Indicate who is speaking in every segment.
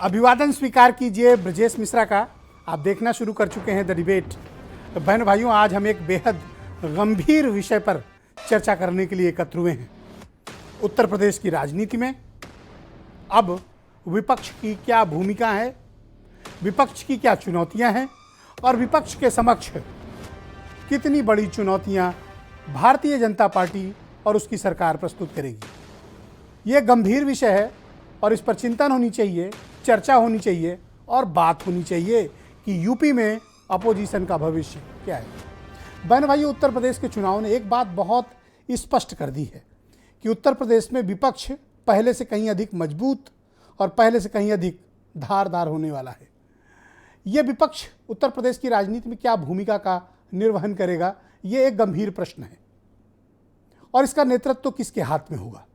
Speaker 1: अभिवादन स्वीकार कीजिए ब्रजेश मिश्रा का। आप देखना शुरू कर चुके हैं द डिबेट। तो बहन भाइयों, आज हम एक बेहद गंभीर विषय पर चर्चा करने के लिए एकत्र हुए हैं। उत्तर प्रदेश की राजनीति में अब विपक्ष की क्या भूमिका है, विपक्ष की क्या चुनौतियां हैं और विपक्ष के समक्ष कितनी बड़ी चुनौतियां भारतीय जनता पार्टी और उसकी सरकार प्रस्तुत करेगी। ये गंभीर विषय है और इस पर चिंतन होनी चाहिए, चर्चा होनी चाहिए और बात होनी चाहिए कि यूपी में अपोजिशन का भविष्य क्या है। बहन भाइयों, उत्तर प्रदेश के चुनाव ने एक बात बहुत स्पष्ट कर दी है कि उत्तर प्रदेश में विपक्ष पहले से कहीं अधिक मजबूत और पहले से कहीं अधिक धारदार होने वाला है। ये विपक्ष उत्तर प्रदेश की राजनीति में क्या भूमिका का निर्वहन करेगा, ये एक गंभीर प्रश्न है और इसका नेतृत्व किसके हाथ में होगा।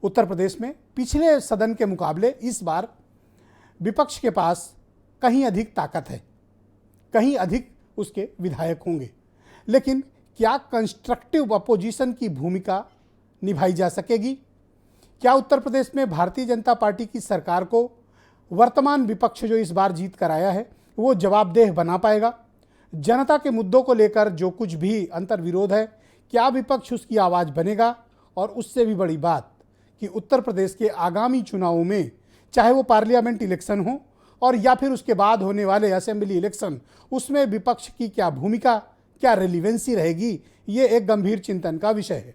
Speaker 1: उत्तर प्रदेश में पिछले सदन के मुकाबले इस बार विपक्ष के पास कहीं अधिक ताकत है, कहीं अधिक उसके विधायक होंगे, लेकिन क्या कंस्ट्रक्टिव अपोजिशन की भूमिका निभाई जा सकेगी? क्या उत्तर प्रदेश में भारतीय जनता पार्टी की सरकार को वर्तमान विपक्ष जो इस बार जीत कर आया है वो जवाबदेह बना पाएगा? जनता के मुद्दों को लेकर जो कुछ भी अंतर्विरोध है, क्या विपक्ष उसकी आवाज़ बनेगा? और उससे भी बड़ी बात कि उत्तर प्रदेश के आगामी चुनावों में, चाहे वो पार्लियामेंट इलेक्शन हो और या फिर उसके बाद होने वाले असेंबली इलेक्शन, उसमें विपक्ष की क्या भूमिका, क्या रेलिवेंसी रहेगी, ये एक गंभीर चिंतन का विषय है।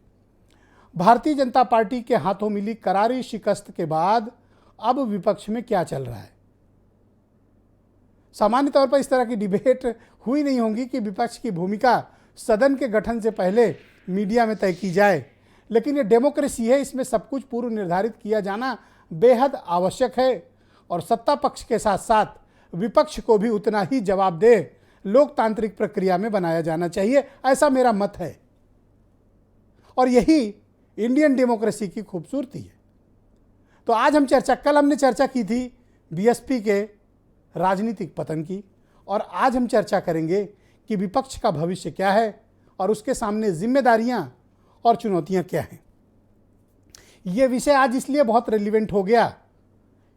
Speaker 1: भारतीय जनता पार्टी के हाथों मिली करारी शिकस्त के बाद अब विपक्ष में क्या चल रहा है? सामान्य तौर पर इस तरह की डिबेट हुई नहीं होंगी कि विपक्ष की भूमिका सदन के गठन से पहले मीडिया में तय की जाए, लेकिन ये डेमोक्रेसी है, इसमें सब कुछ पूर्व निर्धारित किया जाना बेहद आवश्यक है और सत्ता पक्ष के साथ साथ विपक्ष को भी उतना ही जवाबदेह लोकतांत्रिक प्रक्रिया में बनाया जाना चाहिए, ऐसा मेरा मत है और यही इंडियन डेमोक्रेसी की खूबसूरती है। तो आज हम कल हमने चर्चा की थी बीएसपी के राजनीतिक पतन की और आज हम चर्चा करेंगे कि विपक्ष का भविष्य क्या है और उसके सामने जिम्मेदारियां और चुनौतियां क्या हैं। ये विषय आज इसलिए बहुत रेलिवेंट हो गया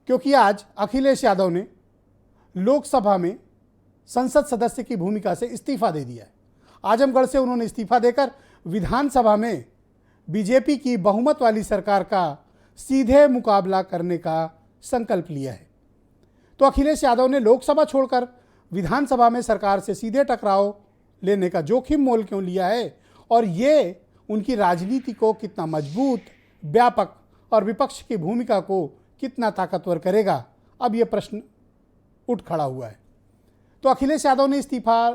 Speaker 1: क्योंकि आज अखिलेश यादव ने लोकसभा में संसद सदस्य की भूमिका से इस्तीफा दे दिया है। आजमगढ़ से उन्होंने इस्तीफा देकर विधानसभा में बीजेपी की बहुमत वाली सरकार का सीधे मुकाबला करने का संकल्प लिया है। तो अखिलेश यादव ने लोकसभा छोड़कर विधानसभा में सरकार से सीधे टकराव लेने का जोखिम मोल क्यों लिया है और ये उनकी राजनीति को कितना मजबूत, व्यापक और विपक्ष की भूमिका को कितना ताकतवर करेगा, अब ये प्रश्न उठ खड़ा हुआ है। तो अखिलेश यादव ने इस्तीफा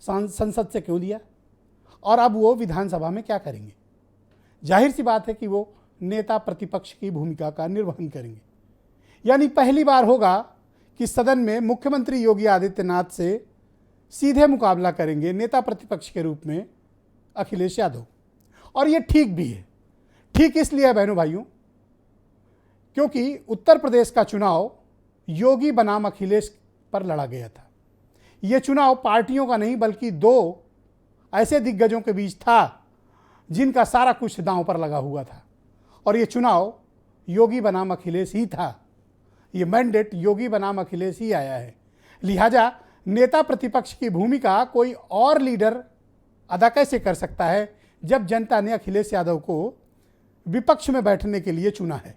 Speaker 1: संसद से क्यों दिया और अब वो विधानसभा में क्या करेंगे? जाहिर सी बात है कि वो नेता प्रतिपक्ष की भूमिका का निर्वहन करेंगे, यानी पहली बार होगा कि सदन में मुख्यमंत्री योगी आदित्यनाथ से सीधे मुकाबला करेंगे नेता प्रतिपक्ष के रूप में अखिलेश यादव। और ये ठीक भी है। ठीक इसलिए है बहनों भाइयों क्योंकि उत्तर प्रदेश का चुनाव योगी बनाम अखिलेश पर लड़ा गया था। ये चुनाव पार्टियों का नहीं बल्कि दो ऐसे दिग्गजों के बीच था जिनका सारा कुछ दांव पर लगा हुआ था और ये चुनाव योगी बनाम अखिलेश ही था। ये मैंडेट योगी बनाम अखिलेश ही आया है। लिहाजा नेता प्रतिपक्ष की भूमिका कोई और लीडर अदा कैसे कर सकता है जब जनता ने अखिलेश यादव को विपक्ष में बैठने के लिए चुना है?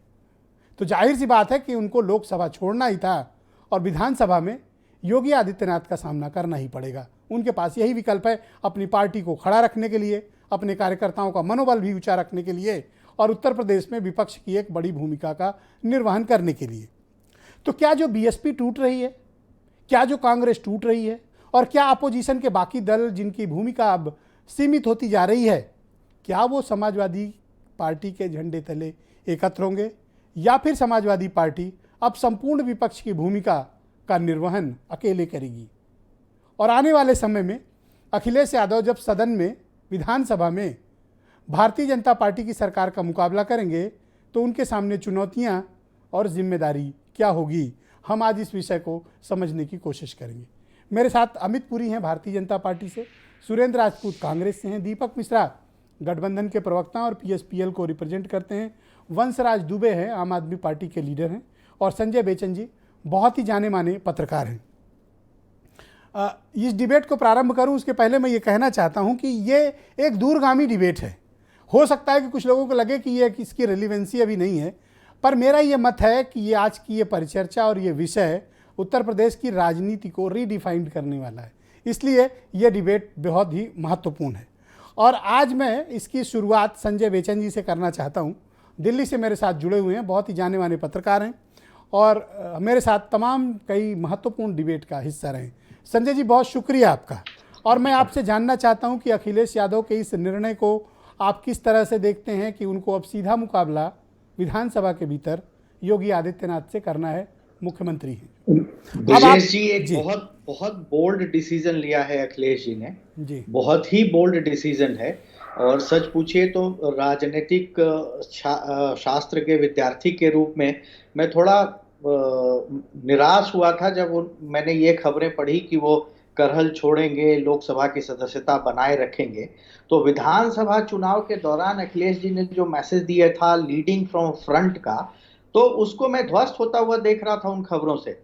Speaker 1: तो जाहिर सी बात है कि उनको लोकसभा छोड़ना ही था और विधानसभा में योगी आदित्यनाथ का सामना करना ही पड़ेगा। उनके पास यही विकल्प है, अपनी पार्टी को खड़ा रखने के लिए, अपने कार्यकर्ताओं का मनोबल भी ऊंचा रखने के लिए और उत्तर प्रदेश में विपक्ष की एक बड़ी भूमिका का निर्वहन करने के लिए। तो क्या जो बीएसपी टूट रही है, क्या जो कांग्रेस टूट रही है और क्या अपोजिशन के बाकी दल जिनकी भूमिका अब सीमित होती जा रही है, क्या वो समाजवादी पार्टी के झंडे तले एकत्र होंगे या फिर समाजवादी पार्टी अब संपूर्ण विपक्ष की भूमिका का निर्वहन अकेले करेगी? और आने वाले समय में अखिलेश यादव जब सदन में, विधानसभा में भारतीय जनता पार्टी की सरकार का मुकाबला करेंगे तो उनके सामने चुनौतियां और जिम्मेदारी क्या होगी, हम आज इस विषय को समझने की कोशिश करेंगे। मेरे साथ अमित पुरी हैं भारतीय जनता पार्टी से, सुरेंद्र राजपूत कांग्रेस से हैं, दीपक मिश्रा गठबंधन के प्रवक्ता और पीएसपीएल को रिप्रेजेंट करते हैं, वंशराज दुबे हैं आम आदमी पार्टी के लीडर हैं और संजय बेचन जी बहुत ही जाने माने पत्रकार हैं। इस डिबेट को प्रारंभ करूं उसके पहले मैं ये कहना चाहता हूं कि ये एक दूरगामी डिबेट है। हो सकता है कि कुछ लोगों को लगे कि ये इसकी रेलिवेंसी अभी नहीं है, पर मेरा ये मत है कि ये आज की ये परिचर्चा और ये विषय उत्तर प्रदेश की राजनीति को रीडिफाइंड करने वाला है, इसलिए ये डिबेट बहुत ही महत्वपूर्ण है। और आज मैं इसकी शुरुआत संजय बेचन जी से करना चाहता हूँ। दिल्ली से मेरे साथ जुड़े हुए हैं, बहुत ही जाने माने पत्रकार हैं और मेरे साथ तमाम कई महत्वपूर्ण डिबेट का हिस्सा रहे। संजय जी, बहुत शुक्रिया आपका। और मैं आपसे जानना चाहता हूं कि अखिलेश यादव के इस निर्णय को आप किस तरह से देखते हैं कि उनको अब सीधा मुकाबला विधानसभा के भीतर योगी आदित्यनाथ से करना है, मुख्यमंत्री हैं।
Speaker 2: ब्रजेश जी, एक बहुत बहुत बोल्ड डिसीजन लिया है अखिलेश जी ने जी। बहुत ही बोल्ड डिसीजन है और सच पूछिए तो राजनीतिक शास्त्र के विद्यार्थी के रूप में मैं थोड़ा निराश हुआ था जब मैंने ये खबरें पढ़ी कि वो करहल छोड़ेंगे, लोकसभा की सदस्यता बनाए रखेंगे। तो विधानसभा चुनाव के दौरान अखिलेश जी ने जो मैसेज दिया था लीडिंग फ्रॉम फ्रंट का, तो उसको मैं ध्वस्त होता हुआ देख रहा था उन खबरों से।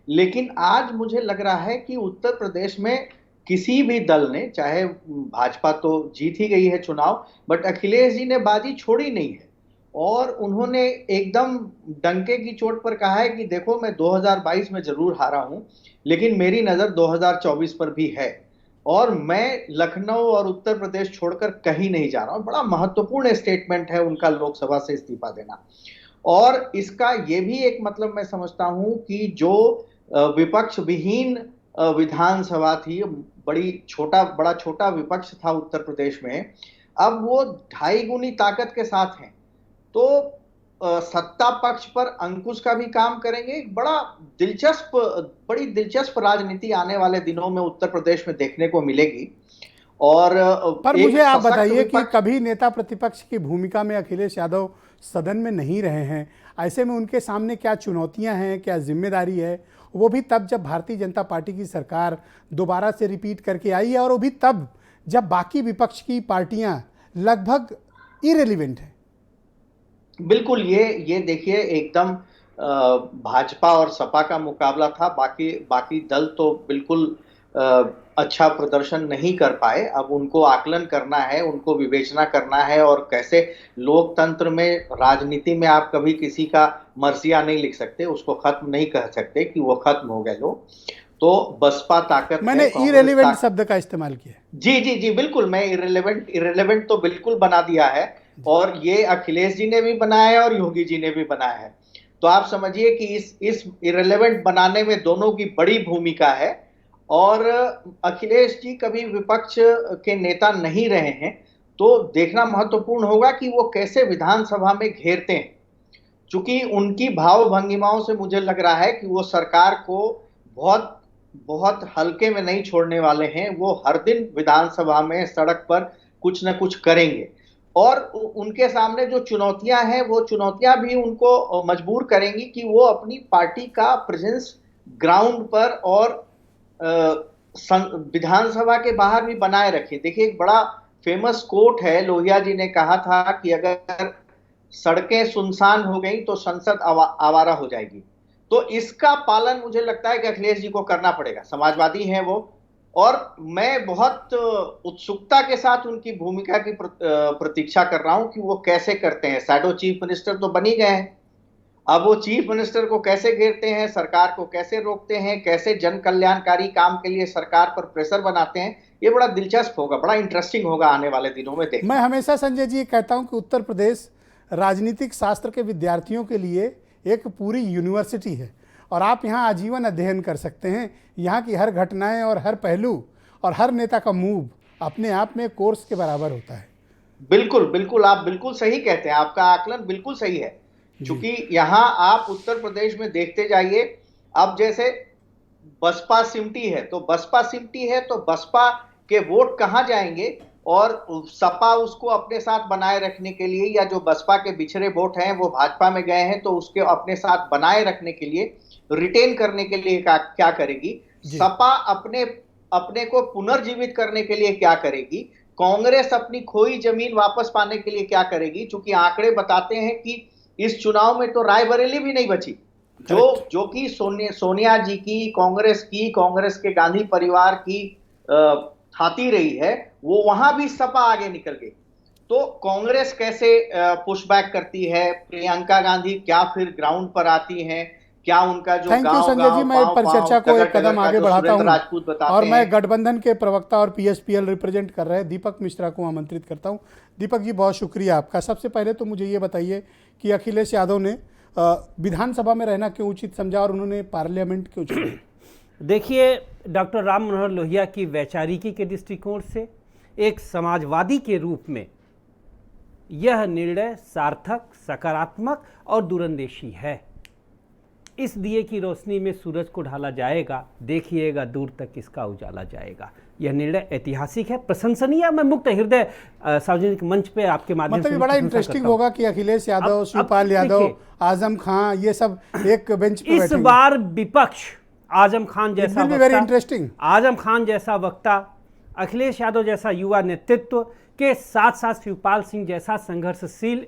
Speaker 2: लेकिन आज मुझे लग रहा है कि उत्तर प्रदेश में किसी भी दल ने, चाहे भाजपा तो जीत ही गई है चुनाव, बट अखिलेश जी ने बाजी छोड़ी नहीं है और उन्होंने एकदम डंके की चोट पर कहा है कि देखो मैं 2022 में जरूर हारा हूं, लेकिन मेरी नजर 2024 पर भी है और मैं लखनऊ और उत्तर प्रदेश छोड़कर कहीं नहीं जा रहा हूं। बड़ा महत्वपूर्ण स्टेटमेंट है उनका लोकसभा से इस्तीफा देना। और इसका ये भी एक मतलब मैं समझता हूं कि जो विपक्ष विहीन विधानसभा थी, बड़ा छोटा विपक्ष था उत्तर प्रदेश में, अब वो 2.5 गुनी ताकत के साथ हैं। तो सत्ता पक्ष पर अंकुश का भी काम करेंगे। बड़ी दिलचस्प राजनीति आने वाले दिनों में उत्तर प्रदेश में देखने को मिलेगी। और
Speaker 1: पर मुझे आप बताइए कि कभी नेता प्रतिपक्ष की भूमिका में अखिलेश यादव सदन में नहीं रहे हैं, ऐसे में उनके सामने क्या चुनौतियां हैं, क्या जिम्मेदारी है? वो भी तब जब भारतीय जनता पार्टी की सरकार दोबारा से रिपीट करके आई है और वो भी तब जब बाकी विपक्ष की पार्टियां लगभग इरेलीवेंट है।
Speaker 2: बिल्कुल, ये देखिए एकदम भाजपा और सपा का मुकाबला था। बाकी दल तो बिल्कुल अच्छा प्रदर्शन नहीं कर पाए। अब उनको आकलन करना है, उनको विवेचना करना है और कैसे लोकतंत्र में, राजनीति में आप कभी किसी का मर्सिया नहीं लिख सकते, उसको खत्म नहीं कह सकते कि वो खत्म हो गए लोग। तो बसपा ताकत,
Speaker 1: मैंने इरेलीवेंट शब्द का इस्तेमाल किया।
Speaker 2: जी बिल्कुल, मैं इरेलीवेंट तो बिल्कुल बना दिया है और ये अखिलेश जी ने भी बनाया है और योगी जी ने भी बनाया है। तो आप समझिए कि इस इरेलीवेंट बनाने में दोनों की बड़ी भूमिका है। और अखिलेश जी कभी विपक्ष के नेता नहीं रहे हैं, तो देखना महत्वपूर्ण होगा कि वो कैसे विधानसभा में घेरते हैं। चूंकि उनकी भाव भंगिमाओं से मुझे लग रहा है कि वो सरकार को बहुत बहुत हल्के में नहीं छोड़ने वाले हैं। वो हर दिन विधानसभा में, सड़क पर कुछ न कुछ करेंगे और उनके सामने जो चुनौतियां हैं, वो चुनौतियां भी उनको मजबूर करेंगी कि वो अपनी पार्टी का प्रेजेंस ग्राउंड पर और विधानसभा के बाहर भी बनाए रखे। देखिए, एक बड़ा फेमस कोट है, लोहिया जी ने कहा था कि अगर सड़कें सुनसान हो गई तो संसद आवारा हो जाएगी। तो इसका पालन मुझे लगता है कि अखिलेश जी को करना पड़ेगा। समाजवादी हैं वो, और मैं बहुत उत्सुकता के साथ उनकी भूमिका की प्रतीक्षा कर रहा हूं कि वो कैसे करते हैं। शैडो चीफ मिनिस्टर तो बन ही गए हैं, अब वो चीफ मिनिस्टर को कैसे घेरते हैं, सरकार को कैसे रोकते हैं, कैसे जन कल्याणकारी काम के लिए सरकार पर प्रेशर बनाते हैं, ये बड़ा दिलचस्प होगा, बड़ा इंटरेस्टिंग होगा आने वाले दिनों में देखना।
Speaker 1: मैं हमेशा संजय जी कहता हूं कि उत्तर प्रदेश राजनीतिक शास्त्र के विद्यार्थियों के लिए एक पूरी यूनिवर्सिटी है और आप यहाँ आजीवन अध्ययन कर सकते हैं। यहाँ की हर घटनाएं और हर पहलू और हर नेता का मूव अपने आप में कोर्स के बराबर होता है।
Speaker 2: बिल्कुल बिल्कुल, आप बिल्कुल सही कहते हैं, आपका आकलन बिल्कुल सही है। क्योंकि यहाँ आप उत्तर प्रदेश में देखते जाइए, अब जैसे बसपा सिमटी है तो बसपा के वोट कहाँ जाएंगे और सपा उसको अपने साथ बनाए रखने के लिए, या जो बसपा के बिछड़े वोट हैं वो भाजपा में गए हैं तो उसके अपने साथ बनाए रखने के लिए, रिटेन करने के लिए क्या करेगी? सपा अपने को पुनर्जीवित करने के लिए क्या करेगी? कांग्रेस अपनी खोई जमीन वापस पाने के लिए क्या करेगी? चूंकि आंकड़े बताते हैं कि इस चुनाव में तो रायबरेली भी नहीं बची, जो कि सोनिया जी की, कांग्रेस के गांधी परिवार की खाती रही है, वो वहां भी सपा आगे निकल गई। तो कांग्रेस कैसे पुशबैक करती है, प्रियंका गांधी क्या फिर ग्राउंड पर आती हैं, क्या उनका जो
Speaker 1: थैंक यू
Speaker 2: गांव
Speaker 1: संजय जी,
Speaker 2: गांव
Speaker 1: मैं
Speaker 2: पांव
Speaker 1: परिचर्चा
Speaker 2: पांव
Speaker 1: को
Speaker 2: टगर
Speaker 1: एक
Speaker 2: टगर
Speaker 1: कदम
Speaker 2: का
Speaker 1: आगे
Speaker 2: जो
Speaker 1: बढ़ाता
Speaker 2: सुरेंद्र
Speaker 1: हूं
Speaker 2: राजपूत
Speaker 1: और
Speaker 2: बताते
Speaker 1: मैं
Speaker 2: हैं।
Speaker 1: गठबंधन के प्रवक्ता और पीएसपीएल रिप्रेजेंट कर रहे दीपक मिश्रा को आमंत्रित करता हूं। दीपक जी, बहुत शुक्रिया आपका। सबसे पहले तो मुझे ये बताइए कि अखिलेश यादव ने विधानसभा में रहना क्यों उचित समझा और उन्होंने पार्लियामेंट क्यों छोड़ा?
Speaker 3: देखिए, डॉक्टर राम मनोहर लोहिया की वैचारिकी के दृष्टिकोण से, एक समाजवादी के रूप में यह निर्णय सार्थक, सकारात्मक और दूरंदेशी है। इस दिए की रोशनी में सूरज को ढाला जाएगा, देखिएगा दूर तक इसका उजाला जाएगा। यह निर्णय ऐतिहासिक है, प्रशंसनीय। मैं मुक्त हृदय सार्वजनिक मंच पे आपके माध्यम से
Speaker 1: मतलब बड़ा इंटरेस्टिंग होगा कि अखिलेश यादव, शिवपाल यादव, आजम खान, ये सब एक बेंच पे
Speaker 3: इस बार विपक्ष आजम खान जैसा वक्ता, अखिलेश यादव जैसा युवा नेतृत्व के साथ साथ शिवपाल सिंह जैसा संघर्षशील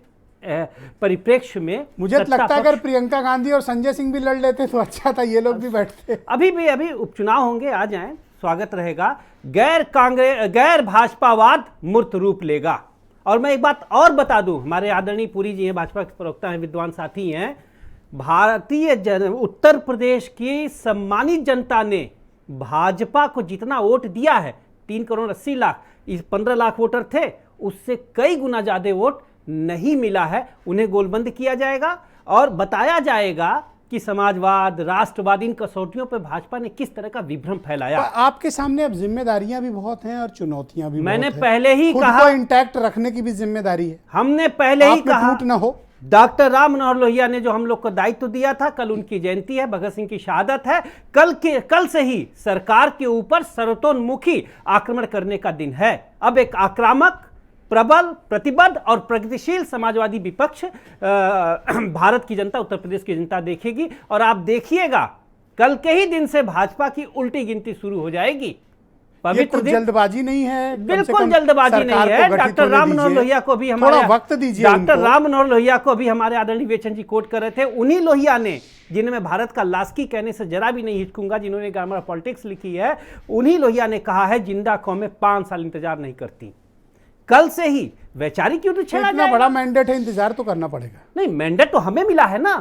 Speaker 3: परिप्रेक्ष्य में,
Speaker 1: मुझे लगता है अगर प्रियंका गांधी और संजय सिंह भी लड़ लेते तो अच्छा था, ये लोग भी बैठते।
Speaker 3: अभी उपचुनाव होंगे, आ जाएं, स्वागत रहेगा। गैर भाजपावाद मूर्त रूप लेगा। और मैं एक बात और बता दूं, हमारे आदरणीय पुरी जी हैं, भाजपा के प्रवक्ता हैं, विद्वान साथी हैं। उत्तर प्रदेश की सम्मानित जनता ने भाजपा को जितना वोट दिया है, 3 करोड़ 80 लाख, इस 15 लाख वोटर थे, उससे कई गुना ज्यादा वोट नहीं मिला है। उन्हें गोलबंद किया जाएगा और बताया जाएगा कि समाजवाद, राष्ट्रवाद, इन कसौटियों पर भाजपा ने किस तरह का विभ्रम फैलाया।
Speaker 1: आपके सामने अब जिम्मेदारियां भी बहुत हैं और चुनौतियां भी।
Speaker 3: मैंने पहले ही कहा,
Speaker 1: खुद को इंटैक्ट रखने की भी जिम्मेदारी है।
Speaker 3: हमने पहले ही कहा
Speaker 1: टूट ना हो।
Speaker 3: डॉक्टर राम मनोहर लोहिया ने जो हम लोग को दायित्व दिया था, कल उनकी जयंती है, भगत सिंह की शहादत है, कल से ही सरकार के ऊपर सर्वतोन्मुखी आक्रमण करने का दिन है। अब एक आक्रामक, प्रबल, प्रतिबद्ध और प्रगतिशील समाजवादी विपक्ष भारत की जनता, उत्तर प्रदेश की जनता देखेगी। और आप देखिएगा कल के ही दिन से भाजपा की उल्टी गिनती शुरू हो जाएगी।
Speaker 1: पवित्र जल्दबाजी नहीं है,
Speaker 3: बिल्कुल जल्दबाजी नहीं है। डॉक्टर राम मनोहर लोहिया को भी हमारे
Speaker 1: वक्त दीजिए।
Speaker 3: डॉक्टर राम मनोहर लोहिया को भी हमारे आदरणीय बेचन जी कोट कर रहे थे। उन्हीं लोहिया ने, जिन्हें मैं भारत का लास्की कहने से जरा भी नहीं हिचकूंगा, जिन्होंने ग्रामर पॉलिटिक्स लिखी है, उन्हीं लोहिया ने कहा है जिंदा कौमें 5 साल इंतजार नहीं करती। कल से ही वैचारिक युद्ध छेड़ा
Speaker 1: जाएगा। बड़ा मैंडेट है, इंतजार तो करना पड़ेगा।
Speaker 3: नहीं, मैंडेट तो हमें मिला है ना,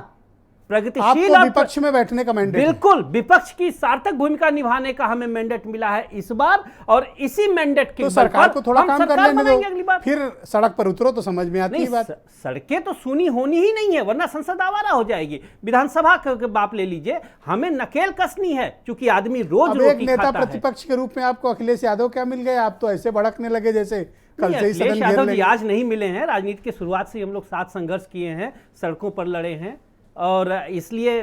Speaker 3: प्रगतिशील
Speaker 1: और विपक्ष में बैठने का मैंडेट।
Speaker 3: बिल्कुल, विपक्ष की सार्थक भूमिका निभाने का हमें मैंडेट मिला है इस बार। और इसी मैंडेट के
Speaker 1: तो सरकार को थोड़ा काम कर लेने दो, अगली बार फिर सड़क पर उतरो तो समझ में आती है बात।
Speaker 3: सड़कें तो सुनी होनी ही नहीं है, वरना संसद आवारा हो जाएगी। विधानसभा के बाप ले लीजिए, हमें नकेल कसनी है, क्योंकि आदमी रोज
Speaker 1: एक नेता प्रतिपक्ष के रूप में आपको अखिलेश यादव क्या मिल गए? आप तो ऐसे भड़कने लगे जैसे कल से ही
Speaker 3: अखिलेश यादव जी आज नहीं मिले हैं। राजनीति की शुरुआत से हम लोग साथ संघर्ष किए हैं, सड़कों पर लड़े हैं, और इसलिए,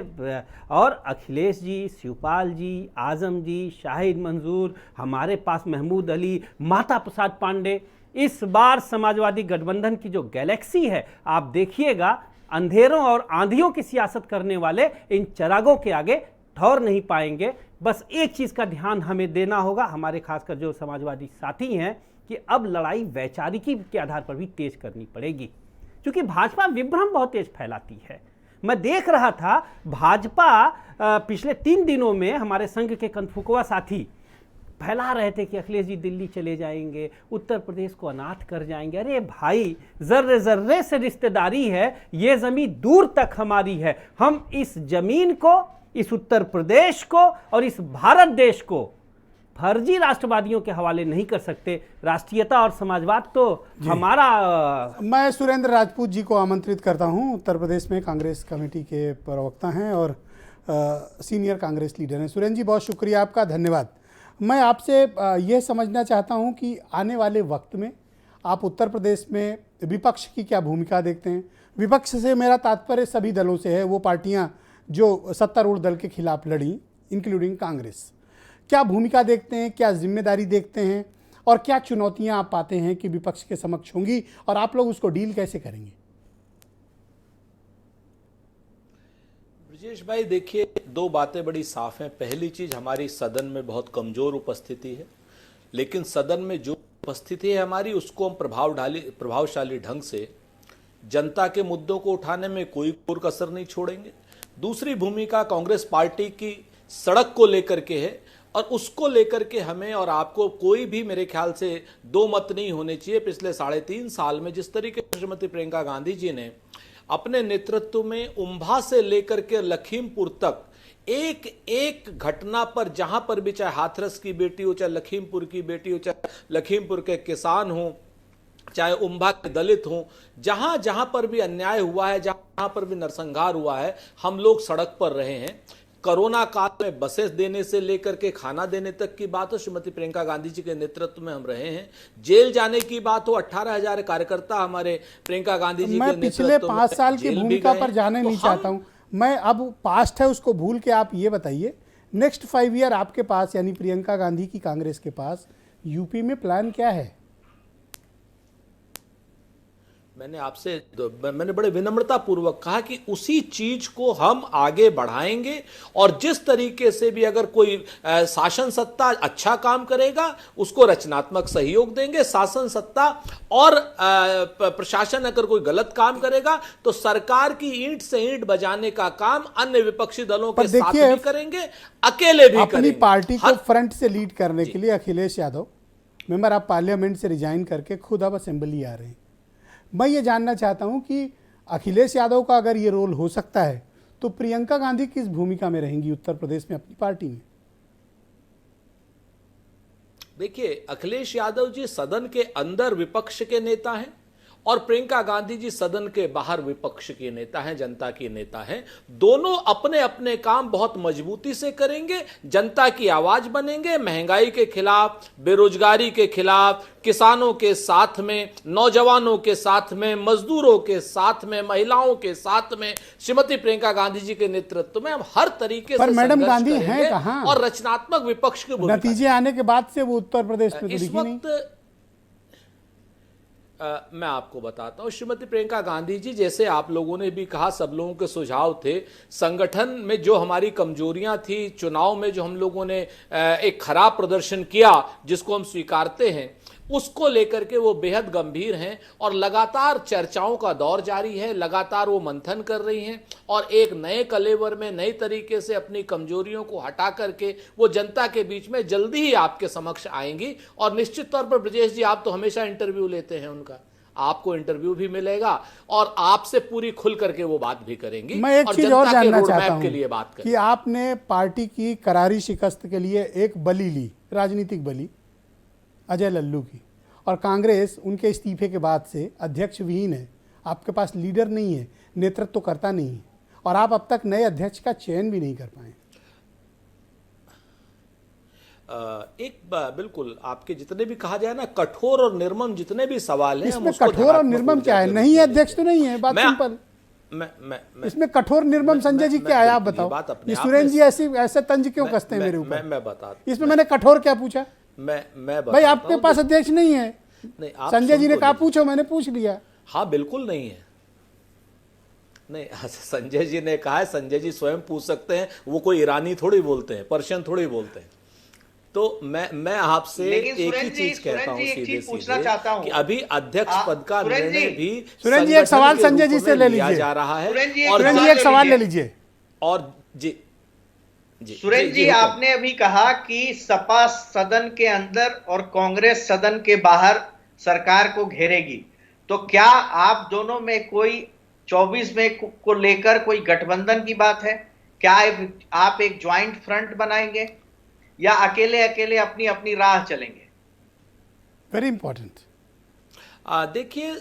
Speaker 3: और अखिलेश जी, शिवपाल जी, आजम जी, शाहिद मंजूर, हमारे पास महमूद अली, माता प्रसाद पांडे, इस बार समाजवादी गठबंधन की जो गैलेक्सी है, आप देखिएगा, अंधेरों और आंधियों की सियासत करने वाले इन चरागों के आगे ठौर नहीं पाएंगे। बस एक चीज का ध्यान हमें देना होगा, हमारे खासकर जो समाजवादी साथी हैं, कि अब लड़ाई वैचारिकी के आधार पर भी तेज करनी पड़ेगी, क्योंकि भाजपा विभ्रम बहुत तेज फैलाती है। मैं देख रहा था भाजपा पिछले 3 दिनों में हमारे संघ के कनफुकवा साथी फैला रहे थे कि अखिलेश जी दिल्ली चले जाएंगे, उत्तर प्रदेश को अनाथ कर जाएंगे। अरे भाई, जर्रे जर्रे से रिश्तेदारी है, ये जमीन दूर तक हमारी है। हम इस जमीन को, इस उत्तर प्रदेश को और इस भारत देश को फर्जी राष्ट्रवादियों के हवाले नहीं कर सकते। राष्ट्रीयता और समाजवाद तो हमारा।
Speaker 1: मैं सुरेंद्र राजपूत जी को आमंत्रित करता हूं। उत्तर प्रदेश में कांग्रेस कमेटी के प्रवक्ता हैं और सीनियर कांग्रेस लीडर हैं। सुरेंद्र जी, बहुत शुक्रिया आपका, धन्यवाद। मैं आपसे यह समझना चाहता हूं कि आने वाले वक्त में आप उत्तर प्रदेश में विपक्ष की क्या भूमिका देखते हैं? विपक्ष से मेरा तात्पर्य सभी दलों से है, वो पार्टियां जो सत्तारूढ़ दल के खिलाफ लड़ी, इंक्लूडिंग कांग्रेस। क्या भूमिका देखते हैं, क्या जिम्मेदारी देखते हैं, और क्या चुनौतियां आप पाते हैं कि विपक्ष के समक्ष होंगी, और आप लोग उसको डील कैसे करेंगे?
Speaker 4: ब्रजेश भाई, देखिए, 2 बातें बड़ी साफ हैं। पहली चीज, हमारी सदन में बहुत कमजोर उपस्थिति है, लेकिन सदन में जो उपस्थिति है हमारी, उसको हम प्रभावशाली ढंग से जनता के मुद्दों को उठाने में कोई कसर नहीं छोड़ेंगे। दूसरी भूमिका कांग्रेस पार्टी की सड़क को लेकर के है, और उसको लेकर के हमें और आपको कोई भी मेरे ख्याल से दो मत नहीं होने चाहिए। पिछले 3.5 साल में जिस तरीके से श्रीमती प्रियंका गांधी जी ने अपने नेतृत्व में उम्भा से लेकर के लखीमपुर तक एक एक घटना पर, जहां पर भी, चाहे हाथरस की बेटी हो, चाहे लखीमपुर की बेटी हो, चाहे लखीमपुर के किसान हो, चाहे उम्भा के दलित हो, जहां जहां पर भी अन्याय हुआ है, जहां पर भी नरसंहार हुआ है, हम लोग सड़क पर रहे हैं। कोरोना काल में बसेस देने से लेकर के खाना देने तक की बात हो, श्रीमती प्रियंका गांधी जी के नेतृत्व में हम रहे हैं। जेल जाने की बात हो, 18,000 कार्यकर्ता हमारे प्रियंका गांधी जी के
Speaker 1: मैं पिछले 5 साल की भूमिका पर जाने नहीं चाहता हूं। मैं अब पास्ट है उसको भूल के आप ये बताइए, नेक्स्ट 5 ईयर आपके पास, यानी प्रियंका गांधी की कांग्रेस के पास यूपी में प्लान क्या है?
Speaker 4: मैंने बड़े विनम्रता पूर्वक कहा कि उसी चीज को हम आगे बढ़ाएंगे, और जिस तरीके से भी अगर कोई शासन सत्ता अच्छा काम करेगा उसको रचनात्मक सहयोग देंगे, शासन सत्ता और प्रशासन अगर कोई गलत काम करेगा तो सरकार की ईंट से ईंट बजाने का काम अन्य विपक्षी दलों के साथ भी करेंगे, अकेले भी
Speaker 1: अपनी
Speaker 4: करेंगे।
Speaker 1: पार्टी को फ्रंट से लीड करने के लिए Akhilesh Yadav, member of parliament से रिजाइन करके खुद अब असेंबली आ रहे हैं। मैं ये जानना चाहता हूं कि अखिलेश यादव का अगर ये रोल हो सकता है तो प्रियंका गांधी किस भूमिका में रहेंगी उत्तर प्रदेश में अपनी पार्टी में?
Speaker 4: देखिए, अखिलेश यादव जी सदन के अंदर विपक्ष के नेता हैं और प्रियंका गांधी जी सदन के बाहर विपक्ष के नेता हैं, जनता की नेता हैं। दोनों अपने अपने काम बहुत मजबूती से करेंगे, जनता की आवाज बनेंगे, महंगाई के खिलाफ, बेरोजगारी के खिलाफ, किसानों के साथ में, नौजवानों के साथ में, मजदूरों के साथ में, महिलाओं के साथ में श्रीमती प्रियंका गांधी जी के नेतृत्व में हम हर तरीके से
Speaker 1: मैडम गांधी हैं कहां?
Speaker 4: और रचनात्मक विपक्ष की भूमिका।
Speaker 1: नतीजे आने के बाद से वो उत्तर प्रदेश में तो दिखी नहीं।
Speaker 4: मैं आपको बताता हूं, श्रीमती प्रियंका गांधी जी, जैसे आप लोगों ने भी कहा, सब लोगों के सुझाव थे, संगठन में जो हमारी कमजोरियां थी, चुनाव में जो हम लोगों ने एक खराब प्रदर्शन किया जिसको हम स्वीकारते हैं, उसको लेकर के वो बेहद गंभीर हैं और लगातार चर्चाओं का दौर जारी है, लगातार वो मंथन कर रही हैं और एक नए कलेवर में, नए तरीके से अपनी कमजोरियों को हटा करके वो जनता के बीच में जल्दी ही आपके समक्ष आएंगी। और निश्चित तौर पर ब्रजेश जी, आप तो हमेशा इंटरव्यू लेते हैं उनका, आपको इंटरव्यू भी मिलेगा और आपसे पूरी खुल करके वो बात भी करेंगी।
Speaker 1: मैं एक चीज और जानना चाहता हूं
Speaker 4: के लिए बात
Speaker 1: कि आपने पार्टी की करारी शिकस्त के लिए एक बलि ली, राजनीतिक बलि, अजय लल्लू की, और कांग्रेस उनके इस्तीफे के बाद से अध्यक्ष विहीन है, आपके पास लीडर नहीं है, नेतृत्व करता नहीं है, और आप अब तक नए अध्यक्ष का चयन भी नहीं कर पाए।
Speaker 4: बिल्कुल, आपके जितने भी कहा जाए ना, कठोर और निर्मम जितने भी सवाल हैं,
Speaker 1: इसमें कठोर और निर्मम क्या है? नहीं है अध्यक्ष तो नहीं है, बात सिंपल। इसमें कठोर निर्मम संजय जी क्या है, आप बताओ। सुरेंद्र जी ऐसे तंज क्यों कसते हैं मेरे ऊपर?
Speaker 4: मैं बता,
Speaker 1: इसमें मैंने कठोर क्या पूछा?
Speaker 4: मैं
Speaker 1: भाई आपके पास अध्यक्ष नहीं है, संजय जी ने कहा पूछो, मैंने पूछ लिया।
Speaker 4: हाँ, बिल्कुल नहीं है। नहीं, संजय जी ने कहा है, संजय जी स्वयं पूछ सकते हैं, वो कोई ईरानी थोड़ी बोलते हैं, पर्शियन थोड़ी बोलते हैं। तो मैं आपसे एक ही चीज कहता हूं, सीधे कि अभी अध्यक्ष पद का निर्णय भी
Speaker 1: सुरेंद्र जी एक सवाल संजय जी से ले लीजिए
Speaker 4: जा रहा है,
Speaker 1: और सुरेंद्र जी एक सवाल ले लीजिए।
Speaker 4: और जी
Speaker 2: सुरेंद्र जी, आपने अभी कहा कि सपा सदन के अंदर और कांग्रेस सदन के बाहर सरकार को घेरेगी, तो क्या आप दोनों में कोई 24 में को लेकर कोई गठबंधन की बात है? क्या आप एक ज्वाइंट फ्रंट बनाएंगे या अकेले अकेले अपनी अपनी राह चलेंगे?
Speaker 1: Very important.
Speaker 4: देखिए,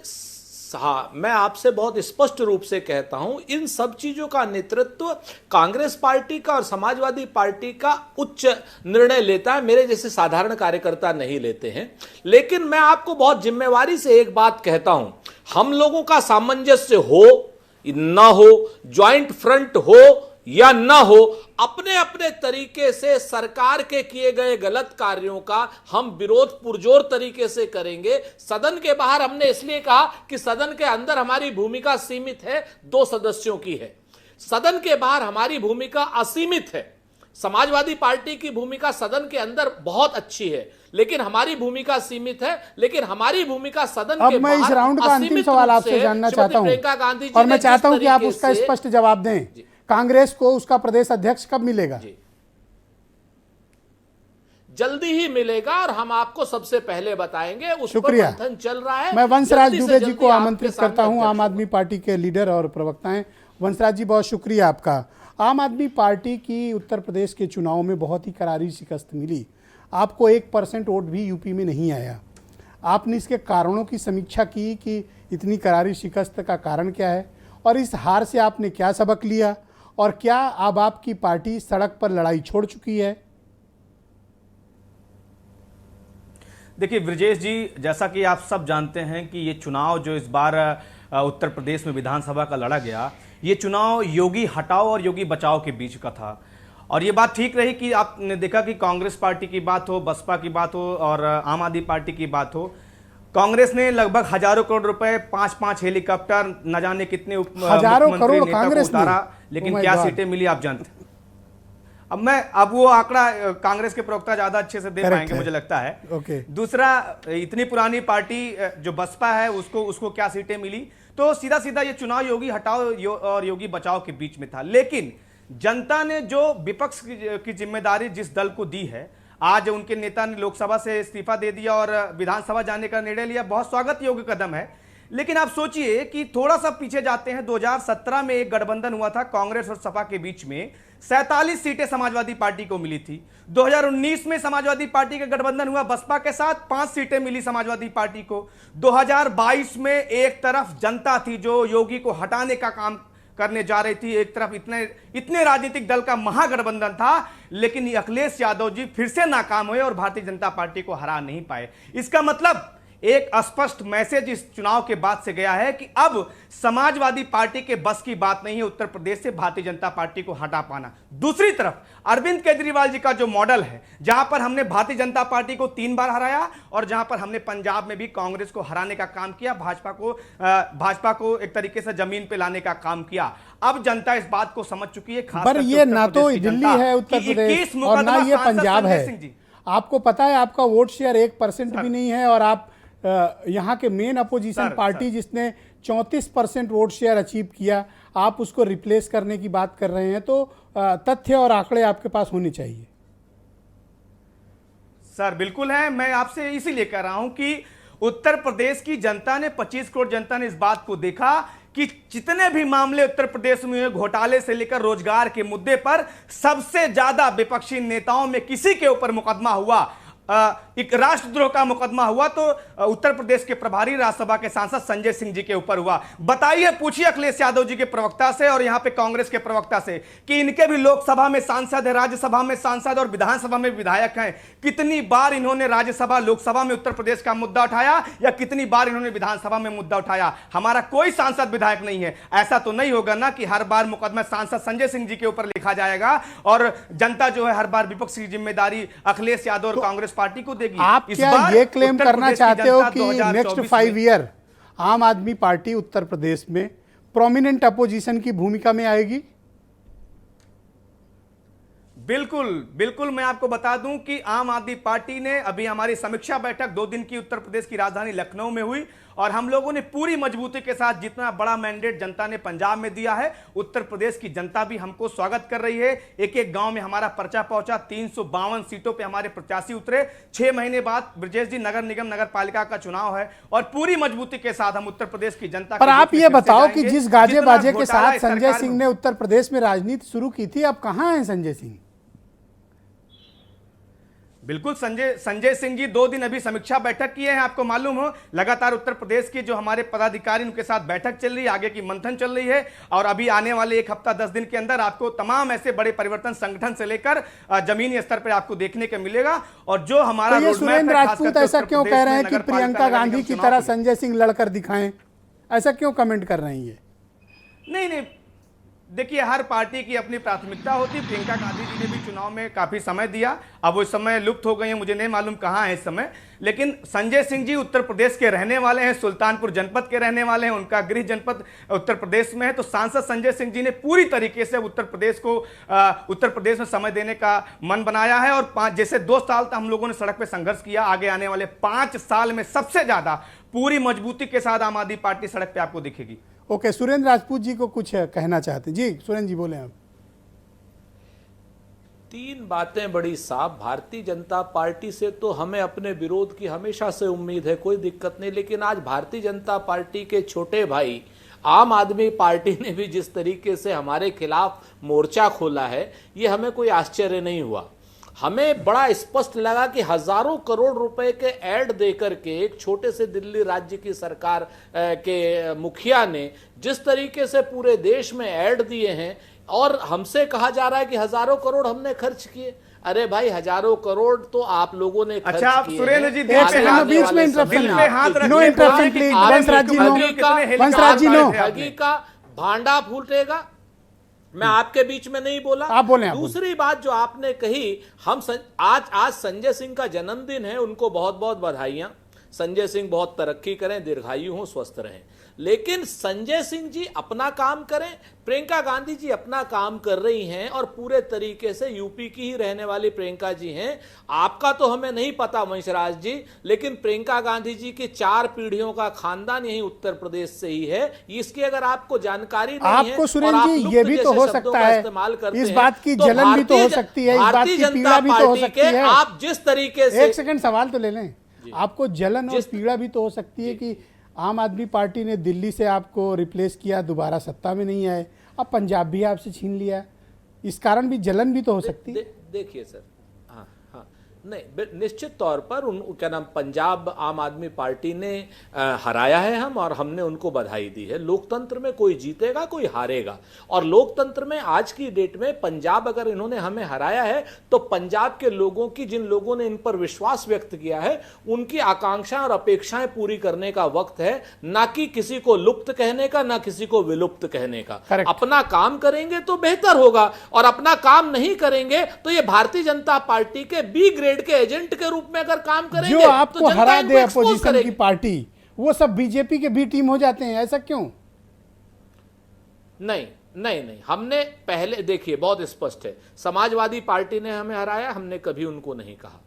Speaker 4: हाँ, मैं आपसे बहुत स्पष्ट रूप से कहता हूं, इन सब चीजों का नेतृत्व कांग्रेस पार्टी का और समाजवादी पार्टी का उच्च निर्णय लेता है, मेरे जैसे साधारण कार्यकर्ता नहीं लेते हैं। लेकिन मैं आपको बहुत जिम्मेवारी से एक बात कहता हूं, हम लोगों का सामंजस्य हो ना हो, ज्वाइंट फ्रंट हो या ना हो, अपने अपने तरीके से सरकार के किए गए गलत कार्यों का हम विरोध पुरजोर तरीके से करेंगे। सदन के बाहर हमने इसलिए कहा कि सदन के अंदर हमारी भूमिका सीमित है, 2 सदस्यों की है, सदन के बाहर हमारी भूमिका असीमित है। समाजवादी पार्टी की भूमिका सदन के अंदर बहुत अच्छी है, लेकिन हमारी भूमिका सीमित है, लेकिन हमारी भूमिका सदन के बाहर।
Speaker 1: अब मैं इस राउंड का अंतिम सवाल आपसे जानना चाहता हूं, और मैं चाहता हूं कि आप उसका स्पष्ट जवाब दें। कांग्रेस को उसका प्रदेश अध्यक्ष कब मिलेगा?
Speaker 4: जी, जल्दी ही मिलेगा और हम आपको सबसे पहले बताएंगे। उस पर मंथन चल रहा है।
Speaker 1: मैं वंशराज दुबे जी को आमंत्रित करता हूं, आम आदमी पार्टी के लीडर और प्रवक्ता हैं। वंशराज जी, बहुत शुक्रिया आपका। आम आदमी पार्टी की उत्तर प्रदेश के चुनाव में बहुत ही करारी शिकस्त मिली। आपको 1% वोट भी यूपी में नहीं आया। आपने इसके कारणों की समीक्षा की कि इतनी करारी शिकस्त का कारण क्या है और इस हार से आपने क्या सबक लिया, और क्या अब आपकी पार्टी सड़क पर लड़ाई छोड़ चुकी है?
Speaker 5: देखिए ब्रजेश जी, जैसा कि आप सब जानते हैं कि ये चुनाव जो इस बार उत्तर प्रदेश में विधानसभा का लड़ा गया, ये चुनाव योगी हटाओ और योगी बचाओ के बीच का था। और ये बात ठीक रही कि आपने देखा कि कांग्रेस पार्टी की बात हो, बसपा की बात हो और आम आदमी पार्टी की बात हो, कांग्रेस ने लगभग हजारों करोड़ रुपए, 5-5 हेलीकॉप्टर, न जाने कितने
Speaker 1: हजारों करोड़ कांग्रेस
Speaker 5: उतारा, लेकिन क्या सीटें मिली आप जानते हैं। अब वो आंकड़ा कांग्रेस के प्रवक्ता ज्यादा अच्छे से दे पाएंगे मुझे लगता है। दूसरा, इतनी पुरानी पार्टी जो बसपा है उसको क्या सीटें मिली। तो सीधा सीधा ये चुनाव योगी हटाओ और योगी बचाओ के बीच में था। लेकिन जनता ने जो विपक्ष की जिम्मेदारी जिस दल को दी है, आज उनके नेता ने लोकसभा से इस्तीफा दे दिया और विधानसभा जाने का निर्णय लिया, बहुत स्वागत योग्य कदम है। लेकिन आप सोचिए कि थोड़ा सा पीछे जाते हैं, 2017 में एक गठबंधन हुआ था कांग्रेस और सपा के बीच में, 47 सीटें समाजवादी पार्टी को मिली थी। 2019 में समाजवादी पार्टी का गठबंधन हुआ बसपा के साथ, 5 सीटें मिली समाजवादी पार्टी को। 2022 में एक तरफ जनता थी जो योगी को हटाने का काम करने जा रही थी, एक तरफ इतने राजनीतिक दल का महागठबंधन था, लेकिन अखिलेश यादव जी फिर से नाकाम हुए और भारतीय जनता पार्टी को हरा नहीं पाए। इसका मतलब एक स्पष्ट मैसेज इस चुनाव के बाद से गया है कि अब समाजवादी पार्टी के बस की बात नहीं है उत्तर प्रदेश से भारतीय जनता पार्टी को हटा पाना। दूसरी तरफ अरविंद केजरीवाल जी का जो मॉडल है, जहां पर हमने भारतीय जनता पार्टी को 3 बार हराया और जहां पर हमने पंजाब में भी कांग्रेस को हराने का काम किया, भाजपा को एक तरीके से जमीन पे लाने का काम किया। अब जनता इस बात को समझ चुकी है,
Speaker 1: पर ये ना तो दिल्ली है उत्तर प्रदेश और ना ये पंजाब है। आपको पता है आपका वोट शेयर 1% भी नहीं है, और आप यहाँ के मेन अपोजिशन पार्टी जिसने 34% वोट शेयर अचीव किया, आप उसको रिप्लेस करने की बात कर रहे हैं। तो तथ्य और आंकड़े आपके पास होने चाहिए।
Speaker 5: सर बिल्कुल है, मैं आपसे इसीलिए कह रहा हूं कि उत्तर प्रदेश की जनता ने, 25 करोड़ जनता ने इस बात को देखा कि जितने भी मामले उत्तर प्रदेश में हुए, घोटाले से लेकर रोजगार के मुद्दे पर, सबसे ज्यादा विपक्षी नेताओं में किसी के ऊपर मुकदमा हुआ, एक राष्ट्रद्रोह का मुकदमा हुआ तो उत्तर प्रदेश के प्रभारी राज्यसभा के सांसद संजय सिंह जी के ऊपर हुआ। बताइए, पूछिए अखिलेश यादव जी के प्रवक्ता से और यहां पे कांग्रेस के प्रवक्ता से कि इनके भी लोकसभा में सांसद है, राज्यसभा में सांसद और विधानसभा में विधायक हैं। कितनी बार इन्होंने राज्यसभा, लोकसभा में उत्तर प्रदेश का मुद्दा उठाया या कितनी बार इन्होंने विधानसभा में मुद्दा उठाया? हमारा कोई सांसद विधायक नहीं है। ऐसा तो नहीं होगा ना कि हर बार मुकदमा सांसद संजय सिंह जी के ऊपर लिखा जाएगा और जनता जो है हर बार विपक्ष की जिम्मेदारी अखिलेश यादव और कांग्रेस पार्टी को देगी।
Speaker 1: आप क्या ये क्लेम करना चाहते हो कि नेक्स्ट 5 ईयर आम आदमी पार्टी उत्तर प्रदेश में प्रोमिनेंट अपोजिशन की भूमिका में आएगी?
Speaker 5: बिल्कुल मैं आपको बता दूं कि आम आदमी पार्टी ने अभी हमारी समीक्षा बैठक 2 दिन की उत्तर प्रदेश की राजधानी लखनऊ में हुई और हम लोगों ने पूरी मजबूती के साथ, जितना बड़ा मैंडेट जनता ने पंजाब में दिया है, उत्तर प्रदेश की जनता भी हमको स्वागत कर रही है। एक एक गांव में हमारा पर्चा पहुंचा, 352 सीटों पे हमारे प्रत्याशी उतरे। 6 महीने बाद ब्रजेश जी नगर निगम नगर पालिका का चुनाव है और पूरी मजबूती के साथ हम उत्तर प्रदेश की जनता।
Speaker 1: पर आप ये बताओ कि जिस गाजे बाजे के साथ संजय सिंह ने उत्तर प्रदेश में राजनीति शुरू की थी, अब कहां है संजय सिंह?
Speaker 5: बिल्कुल, संजय सिंह जी 2 दिन अभी समीक्षा बैठक किए हैं। आपको मालूम हो, लगातार उत्तर प्रदेश के जो हमारे पदाधिकारी उनके साथ बैठक चल रही है, आगे की मंथन चल रही है और अभी आने वाले 1 हफ्ता 10 दिन के अंदर आपको तमाम ऐसे बड़े परिवर्तन संगठन से लेकर जमीनी स्तर पर आपको देखने को मिलेगा। और जो हमारा
Speaker 1: तो सुरेंद्र राजपूत ऐसा क्यों कह रहे हैं कि प्रियंका गांधी की तरह संजय सिंह लड़कर दिखाएं? ऐसा क्यों कमेंट कर रहे हैं ये?
Speaker 5: नहीं, देखिए, हर पार्टी की अपनी प्राथमिकता होती है। प्रियंका गांधी जी ने भी चुनाव में काफी समय दिया, अब वो समय लुप्त हो गए हैं, मुझे नहीं मालूम कहाँ है इस समय। लेकिन संजय सिंह जी उत्तर प्रदेश के रहने वाले हैं, सुल्तानपुर जनपद के रहने वाले हैं, उनका गृह जनपद उत्तर प्रदेश में है। तो सांसद संजय सिंह जी ने पूरी तरीके से उत्तर प्रदेश में समय देने का मन बनाया है और जैसे 2 साल तक हम लोगों ने सड़क पर संघर्ष किया, आगे आने वाले 5 साल में सबसे ज्यादा पूरी मजबूती के साथ आम आदमी पार्टी सड़क पे आपको दिखेगी।
Speaker 1: ओके, सुरेंद्र राजपूत जी को कुछ कहना चाहते हैं? जी सुरेंद्र जी बोले आप।
Speaker 4: तीन बातें बड़ी साफ। भारतीय जनता पार्टी से तो हमें अपने विरोध की हमेशा से उम्मीद है, कोई दिक्कत नहीं, लेकिन आज भारतीय जनता पार्टी के छोटे भाई आम आदमी पार्टी ने भी जिस तरीके से हमारे खिलाफ मोर्चा खोला है, ये हमें कोई आश्चर्य नहीं हुआ। हमें बड़ा स्पष्ट लगा कि हजारों करोड़ रुपए के ऐड देकर के एक छोटे से दिल्ली राज्य की सरकार के मुखिया ने जिस तरीके से पूरे देश में ऐड दिए हैं, और हमसे कहा जा रहा है कि हजारों करोड़ हमने खर्च किए। अरे भाई, हजारों करोड़ तो आप लोगों ने खर्च
Speaker 5: अच्छा, आप
Speaker 4: किए
Speaker 5: सुरेंद्र जी
Speaker 4: ठगी का भांडा फूटेगा। मैं आपके बीच में नहीं बोला,
Speaker 1: आप बोले।
Speaker 4: दूसरी बात जो आपने कही, आज संजय सिंह का जन्मदिन है, उनको बहुत बहुत बधाइयां। संजय सिंह बहुत तरक्की करें, दीर्घायु हों, स्वस्थ रहें। लेकिन संजय सिंह जी अपना काम करें, प्रियंका गांधी जी अपना काम कर रही हैं और पूरे तरीके से यूपी की ही रहने वाली प्रियंका जी हैं। आपका तो हमें नहीं पता वंशराज जी, लेकिन प्रियंका गांधी जी की 4 पीढ़ियों का खानदान यही उत्तर प्रदेश से ही है। इसकी अगर आपको जानकारी नहीं है,
Speaker 1: आपको सुरेंद्र जी ये भी तो हो सकता है, इस बात की जलन भी तो हो सकती है, इस बात की पीड़ा भी तो हो सकती है।
Speaker 4: आप जिस तरीके से,
Speaker 1: एक सेकंड सवाल तो ले लें, आपको जलन और पीड़ा भी तो हो सकती है कि आम आदमी पार्टी ने दिल्ली से आपको रिप्लेस किया, दोबारा सत्ता में नहीं आए, अब पंजाब भी आपसे छीन लिया, इस कारण भी जलन भी तो हो सकती है।
Speaker 4: देखिए सर, हाँ हाँ, नहीं, निश्चित तौर पर क्या नाम, पंजाब आम आदमी पार्टी ने हराया है हम, और हमने उनको बधाई दी है। लोकतंत्र में कोई जीतेगा कोई हारेगा, और लोकतंत्र में आज की डेट में पंजाब, अगर इन्होंने हमें हराया है तो पंजाब के लोगों की, जिन लोगों ने इन पर विश्वास व्यक्त किया है, उनकी आकांक्षाएं और अपेक्षाएं पूरी करने का वक्त है, ना कि किसी को लुप्त कहने का, ना किसी को विलुप्त कहने का। अपना काम करेंगे तो बेहतर होगा, और अपना काम नहीं करेंगे तो ये भारतीय जनता पार्टी के बी ग्रेड के एजेंट के रूप में अगर काम करेंगे,
Speaker 1: जो आपको
Speaker 4: तो
Speaker 1: हरा दे अपोजिशन की पार्टी, वो सब बीजेपी के बी टीम हो जाते हैं, ऐसा क्यों?
Speaker 4: नहीं नहीं नहीं, हमने पहले, देखिए बहुत स्पष्ट है, समाजवादी पार्टी ने हमें हराया, हमने कभी उनको नहीं कहा।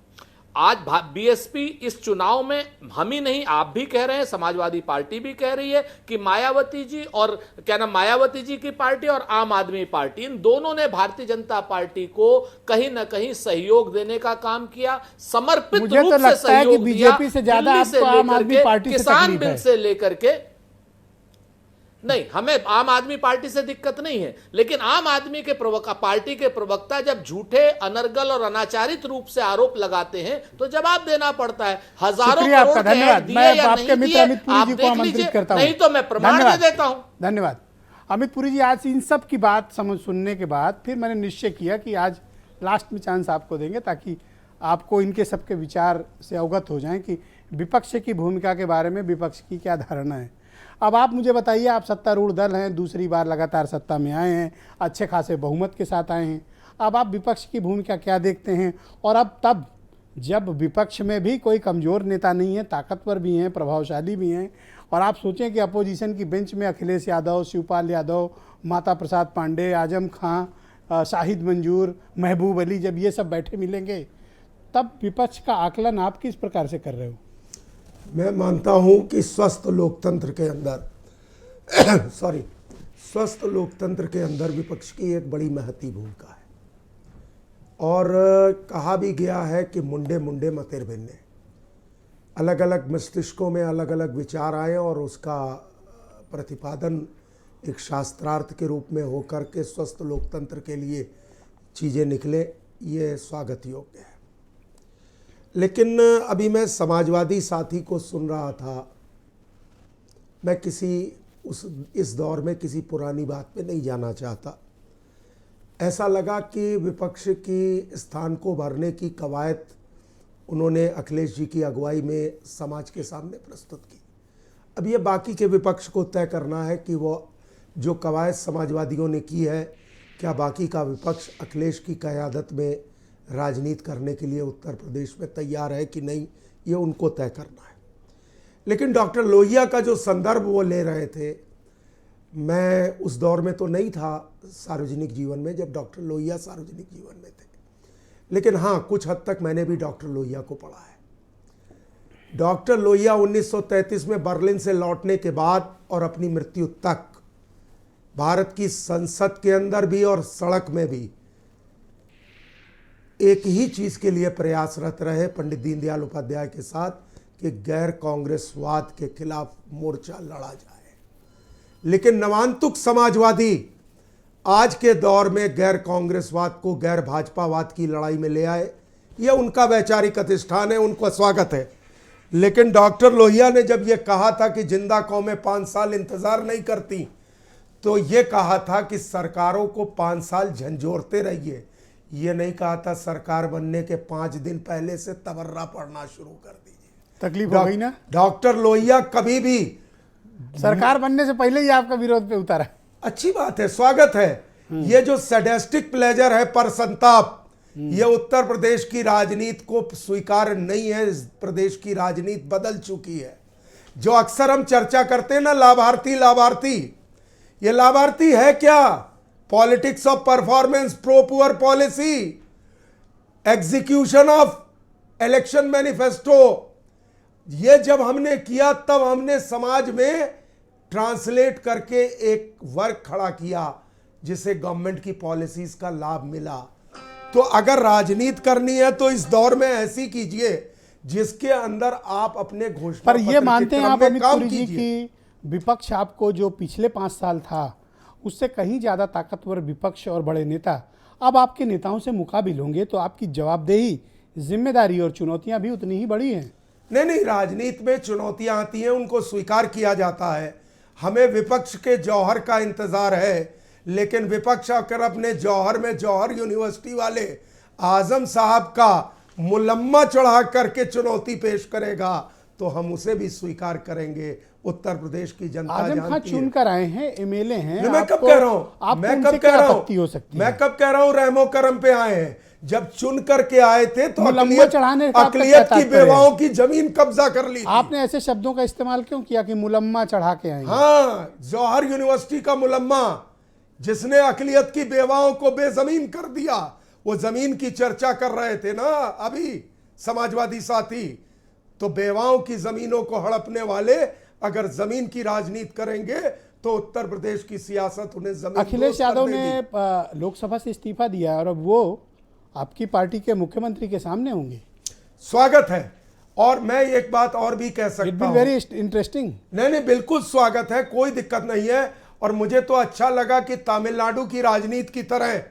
Speaker 4: आज बीएसपी इस चुनाव में, हम ही नहीं आप भी कह रहे हैं, समाजवादी पार्टी भी कह रही है कि मायावती जी और क्या नाम, मायावती जी की पार्टी और आम आदमी पार्टी, इन दोनों ने भारतीय जनता पार्टी को कहीं ना कहीं सहयोग देने का काम किया, समर्पित
Speaker 1: मुझे
Speaker 4: रूप
Speaker 1: तो
Speaker 4: से
Speaker 1: लगता है कि
Speaker 4: सहयोग
Speaker 1: बीजेपी
Speaker 4: दिया,
Speaker 1: से ज्यादा
Speaker 4: दिल्ली से
Speaker 1: आपको आम
Speaker 4: लेकर
Speaker 1: आदमी
Speaker 4: के,
Speaker 1: पार्टी से
Speaker 4: किसान
Speaker 1: तकलीफ
Speaker 4: बिल
Speaker 1: है।
Speaker 4: से लेकर के। नहीं, हमें आम आदमी पार्टी से दिक्कत नहीं है, लेकिन आम आदमी के पार्टी के प्रवक्ता जब झूठे, अनर्गल और अनाचारित रूप से आरोप लगाते हैं तो जवाब देना पड़ता है। हजारों करोड़ के ऐड दिए या नहीं दिए, आप देख लीजिए, नहीं तो मैं प्रमाण दे देता हूं।
Speaker 1: धन्यवाद अमित पुरी जी। आज इन सब की बात सुनने के बाद फिर मैंने निश्चय किया कि आज लास्ट में चांस आपको देंगे, ताकि आपको इनके सबके विचार से अवगत हो जाएं कि विपक्ष की भूमिका के बारे में विपक्ष की क्या धारणा है। अब आप मुझे बताइए, आप सत्तारूढ़ दल हैं, दूसरी बार लगातार सत्ता में आए हैं, अच्छे खासे बहुमत के साथ आए हैं, अब आप विपक्ष की भूमिका क्या देखते हैं? और अब तब जब विपक्ष में भी कोई कमज़ोर नेता नहीं है, ताकतवर भी हैं, प्रभावशाली भी हैं, और आप सोचें कि अपोजिशन की बेंच में अखिलेश यादव, शिवपाल यादव, माता प्रसाद पांडे, आजम खां, शाहिद मंजूर, महबूब अली, जब ये सब बैठे मिलेंगे, तब विपक्ष का आकलन आप किस प्रकार से कर रहे हो?
Speaker 6: मैं मानता हूं कि स्वस्थ लोकतंत्र के अंदर स्वस्थ लोकतंत्र के अंदर विपक्ष की एक बड़ी महती भूमिका है, और कहा भी गया है कि मुंडे मुंडे मतेर भिन्ने, अलग अलग मस्तिष्कों में अलग अलग विचार आए और उसका प्रतिपादन एक शास्त्रार्थ के रूप में होकर के स्वस्थ लोकतंत्र के लिए चीज़ें निकले, ये स्वागत योग्य है। लेकिन अभी मैं समाजवादी साथी को सुन रहा था, मैं इस दौर में किसी पुरानी बात पे नहीं जाना चाहता। ऐसा लगा कि विपक्ष की स्थान को भरने की कवायद उन्होंने अखिलेश जी की अगुवाई में समाज के सामने प्रस्तुत की। अब ये बाकी के विपक्ष को तय करना है कि वो जो कवायद समाजवादियों ने की है, क्या बाकी का विपक्ष अखिलेश की क़यादत में राजनीति करने के लिए उत्तर प्रदेश में तैयार है कि नहीं, ये उनको तय करना है। लेकिन डॉक्टर लोहिया का जो संदर्भ वो ले रहे थे, मैं उस दौर में तो नहीं था सार्वजनिक जीवन में जब डॉक्टर लोहिया सार्वजनिक जीवन में थे, लेकिन हाँ, कुछ हद तक मैंने भी डॉक्टर लोहिया को पढ़ा है। डॉक्टर लोहिया 1933 में बर्लिन से लौटने के बाद और अपनी मृत्यु तक भारत की संसद के अंदर भी और सड़क में भी एक ही चीज के लिए प्रयासरत रहे पंडित दीनदयाल उपाध्याय के साथ, कि गैर कांग्रेसवाद के खिलाफ मोर्चा लड़ा जाए। लेकिन नवांतुक समाजवादी आज के दौर में गैर कांग्रेसवाद को गैर भाजपावाद की लड़ाई में ले आए। यह उनका वैचारिक अधिष्ठान है, उनको स्वागत है। लेकिन डॉक्टर लोहिया ने जब यह कहा था कि जिंदा कौमें 5 साल इंतजार नहीं करती, तो यह कहा था कि सरकारों को 5 साल झंझोरते रहिए। यह नहीं कहा था सरकार बनने के 5 दिन पहले से तबर्रा पढ़ना शुरू कर दीजिए।
Speaker 1: तकलीफ हो गई ना?
Speaker 6: डॉक्टर लोहिया कभी भी
Speaker 1: सरकार बनने से पहले ही आपका विरोध पे उतारा।
Speaker 6: अच्छी बात है, स्वागत है। ये जो सैडिस्टिक प्लेजर है पर संताप, ये उत्तर प्रदेश की राजनीति को स्वीकार नहीं है। इस प्रदेश की राजनीति बदल चुकी है। जो अक्सर हम चर्चा करते हैं ना, लाभार्थी लाभार्थी, ये लाभार्थी है क्या? Politics of performance, pro poor policy, execution of election manifesto, ये जब हमने किया तब हमने समाज में ट्रांसलेट करके एक वर्ग खड़ा किया जिसे गवर्नमेंट की पॉलिसीज का लाभ मिला। तो अगर राजनीति करनी है तो इस दौर में ऐसी कीजिए जिसके अंदर आप अपने घोषणा
Speaker 1: पर ये मानते हैं आप अमित पुरी जी की विपक्ष आपको जो पिछले 5 साल था उससे कहीं ज्यादा ताकतवर विपक्ष और बड़े नेता अब आपके नेताओं से मुकाबिल होंगे, तो आपकी जवाबदेही, जिम्मेदारी और चुनौतियां भी उतनी ही बड़ी हैं।
Speaker 6: नहीं, राजनीति में चुनौतियां आती हैं, उनको स्वीकार किया जाता है। हमें विपक्ष के जौहर का इंतजार है, लेकिन विपक्ष अगर अपने जौहर में जौहर यूनिवर्सिटी वाले आजम साहब का मुलम्मा चढ़ा करके चुनौती पेश करेगा तो हम उसे भी स्वीकार करेंगे। उत्तर प्रदेश की जनता
Speaker 1: आजम खान चुन कर आए हैं, एमएलए हैं।
Speaker 6: मैं कब कह रहा हूं, मैं कब कह रहा हूं रहमो करम पे आए हैं? जब चुन करके आए थे तो अकलियत की बेवाओं की जमीन कब्जा कर ली।
Speaker 1: आपने ऐसे शब्दों का इस्तेमाल क्यों किया कि मुलम्मा चढ़ा के आए?
Speaker 6: हाँ, जौहर यूनिवर्सिटी का मुलम्मा जिसने अकलियत की बेवाओं को बेजमीन कर दिया, वो जमीन की चर्चा कर रहे थे ना अभी समाजवादी साथी। तो बेवाओं की जमीनों को हड़पने वाले अगर जमीन की राजनीति करेंगे तो उत्तर प्रदेश की सियासत उन्हें जमीन।
Speaker 1: अखिलेश यादव ने लोकसभा से इस्तीफा दिया और अब वो आपकी पार्टी के मुख्यमंत्री के सामने होंगे।
Speaker 6: स्वागत है। और मैं एक बात और भी कह सकता हूं,
Speaker 1: वेरी इंटरेस्टिंग।
Speaker 6: नहीं, बिल्कुल स्वागत है, कोई दिक्कत नहीं है। और मुझे तो अच्छा लगा कि तमिलनाडु की राजनीति की तरह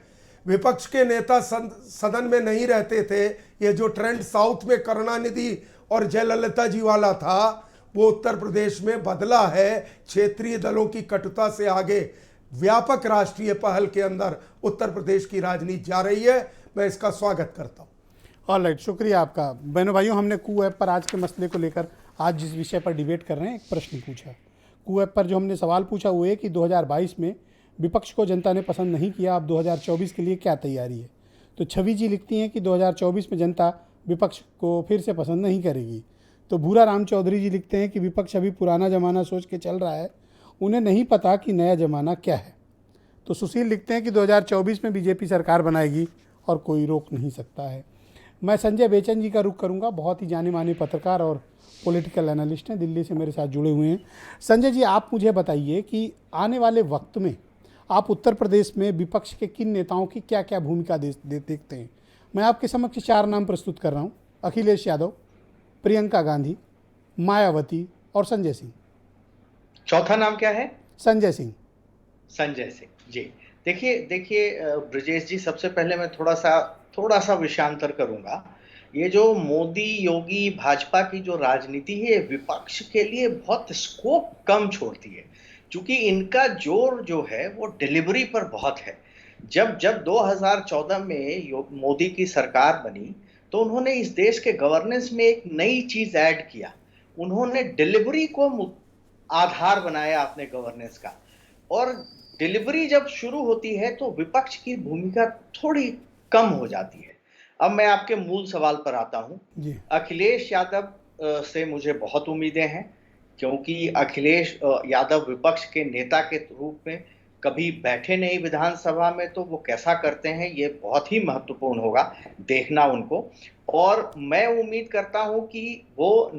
Speaker 6: विपक्ष के नेता सदन में नहीं रहते थे। ये जो ट्रेंड साउथ में करुणानिधि और जयललिता जी वाला था, वो उत्तर प्रदेश में बदला है। क्षेत्रीय दलों की कटुता से आगे व्यापक राष्ट्रीय पहल के अंदर उत्तर प्रदेश की राजनीति जा रही है। मैं इसका स्वागत करता हूँ।
Speaker 1: ऑलराइट, शुक्रिया आपका। बहनों भाइयों, हमने कू ऐप पर आज के मसले को लेकर आज जिस विषय पर डिबेट कर रहे हैं, एक प्रश्न पूछा। कू ऐप पर जो हमने सवाल पूछा वो है कि 2022 में विपक्ष को जनता ने पसंद नहीं किया, अब 2024 के लिए क्या तैयारी है? तो छवि जी लिखती हैं कि 2024 में जनता विपक्ष को फिर से पसंद नहीं करेगी। तो भूरा राम चौधरी जी लिखते हैं कि विपक्ष अभी पुराना ज़माना सोच के चल रहा है, उन्हें नहीं पता कि नया ज़माना क्या है। तो सुशील लिखते हैं कि 2024 में बीजेपी सरकार बनाएगी और कोई रोक नहीं सकता है। मैं संजय बेचन जी का रुख करूंगा, बहुत ही जाने माने पत्रकार और पॉलिटिकल एनालिस्ट हैं, दिल्ली से मेरे साथ जुड़े हुए हैं। संजय जी, आप मुझे बताइए कि आने वाले वक्त में आप उत्तर प्रदेश में विपक्ष के किन नेताओं की क्या क्या भूमिका देखते हैं? मैं आपके समक्ष 4 नाम प्रस्तुत कर रहा हूँ: अखिलेश यादव, प्रियंका गांधी, मायावती और संजय सिंह।
Speaker 2: चौथा नाम क्या है?
Speaker 1: संजय सिंह।
Speaker 2: संजय सिंह जी। देखिए ब्रजेश जी, सबसे पहले मैं थोड़ा सा विषयांतर करूंगा। ये जो मोदी योगी भाजपा की जो राजनीति है, विपक्ष के लिए बहुत स्कोप कम छोड़ती है, क्योंकि इनका जोर जो है वो डिलीवरी पर बहुत है। जब 2014 में मोदी की सरकार बनी तो उन्होंने इस देश के गवर्नेंस में एक नई चीज ऐड किया। उन्होंने डिलीवरी को आधार बनाया अपने गवर्नेंस का, और डिलीवरी जब शुरू होती है तो विपक्ष की भूमिका थोड़ी कम हो जाती है। अब मैं आपके मूल सवाल पर आता हूं। अखिलेश यादव से मुझे बहुत उम्मीदें हैं, क्योंकि अखिलेश यादव विपक्ष के नेता के रूप में कभी बैठे नहीं विधानसभा में, तो वो कैसा करते हैं ये बहुत ही महत्वपूर्ण होगा देखना उनको। और मैं उम्मीद करता हूं कि वो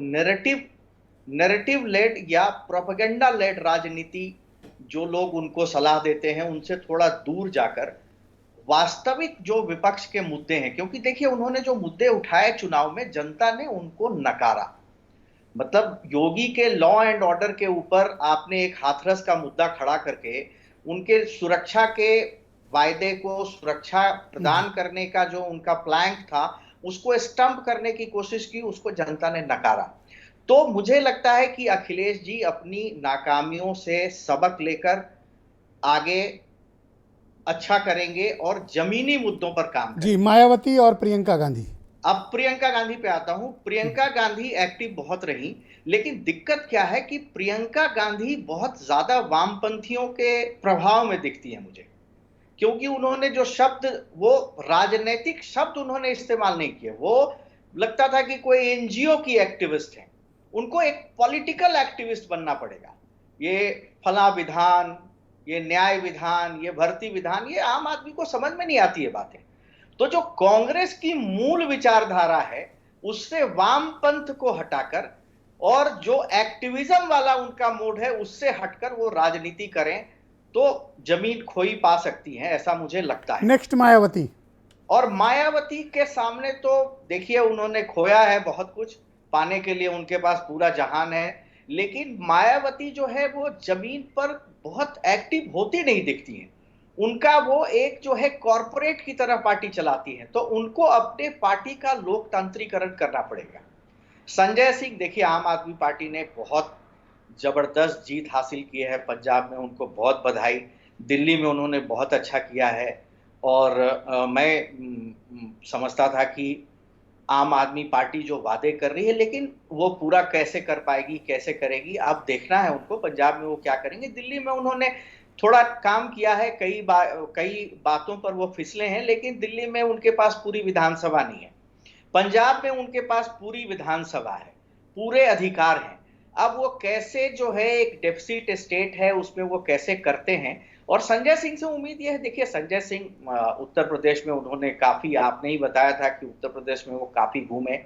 Speaker 2: नैरेटिव लेड या प्रोपेगेंडा लेड राजनीति जो लोग उनको सलाह देते हैं उनसे थोड़ा दूर जाकर वास्तविक जो विपक्ष के मुद्दे हैं, क्योंकि देखिए उन्होंने जो मुद्दे उठाए चुनाव में, जनता ने उनको नकारा। मतलब योगी के लॉ एंड ऑर्डर के ऊपर आपने एक हाथरस का मुद्दा खड़ा करके उनके सुरक्षा के वायदे को, सुरक्षा प्रदान करने का जो उनका प्लान था, उसको स्टंप करने की कोशिश की, उसको जनता ने नकारा। तो मुझे लगता है कि अखिलेश जी अपनी नाकामियों से सबक लेकर आगे अच्छा करेंगे और जमीनी मुद्दों पर काम करेंगे।
Speaker 1: जी, मायावती और प्रियंका गांधी।
Speaker 2: अब प्रियंका गांधी पे आता हूं। प्रियंका गांधी एक्टिव बहुत रही, लेकिन दिक्कत क्या है कि प्रियंका गांधी बहुत ज्यादा वामपंथियों के प्रभाव में दिखती है मुझे, क्योंकि उन्होंने जो शब्द, वो राजनीतिक शब्द उन्होंने इस्तेमाल नहीं किए। वो लगता था कि कोई एनजीओ की एक्टिविस्ट है, उनको एक पॉलिटिकल एक्टिविस्ट बनना पड़ेगा। ये फला विधान, ये न्याय विधान, ये भर्ती विधान, ये आम आदमी को समझ में नहीं आती है बातें। तो जो कांग्रेस की मूल विचारधारा है, उससे वामपंथ को हटाकर और जो एक्टिविज्म वाला उनका मोड है, उससे हटकर वो राजनीति करें तो जमीन खोई पा सकती हैं, ऐसा मुझे लगता है।
Speaker 1: नेक्स्ट मायावती।
Speaker 2: और मायावती के सामने तो देखिए उन्होंने खोया है बहुत कुछ, पाने के लिए उनके पास पूरा जहान है, लेकिन मायावती जो है वो जमीन पर बहुत एक्टिव होती नहीं दिखती है। उनका वो एक जो है कॉरपोरेट की तरह पार्टी चलाती है, तो उनको अपने पार्टी का लोकतांत्रिकरण करना पड़ेगा। संजय सिंह, देखिए आम आदमी पार्टी ने बहुत जबरदस्त जीत हासिल की है पंजाब में, उनको बहुत बधाई। दिल्ली में उन्होंने बहुत अच्छा किया है और मैं समझता था कि आम आदमी पार्टी जो वादे कर रही है, लेकिन वो पूरा कैसे कर पाएगी, कैसे करेगी, अब देखना है उनको पंजाब में वो क्या करेंगे। दिल्ली में उन्होंने थोड़ा काम किया है, कई बातों पर वो फिसले हैं, लेकिन दिल्ली में उनके पास पूरी विधानसभा नहीं है। पंजाब में उनके पास पूरी विधानसभा है, पूरे अधिकार हैं। अब वो कैसे जो है एक डेफिसिट स्टेट है उसमें वो कैसे करते हैं। और संजय सिंह से उम्मीद यह है, देखिए संजय सिंह उत्तर प्रदेश में उन्होंने काफी, आपने ही बताया था कि उत्तर प्रदेश में वो काफी घूमे,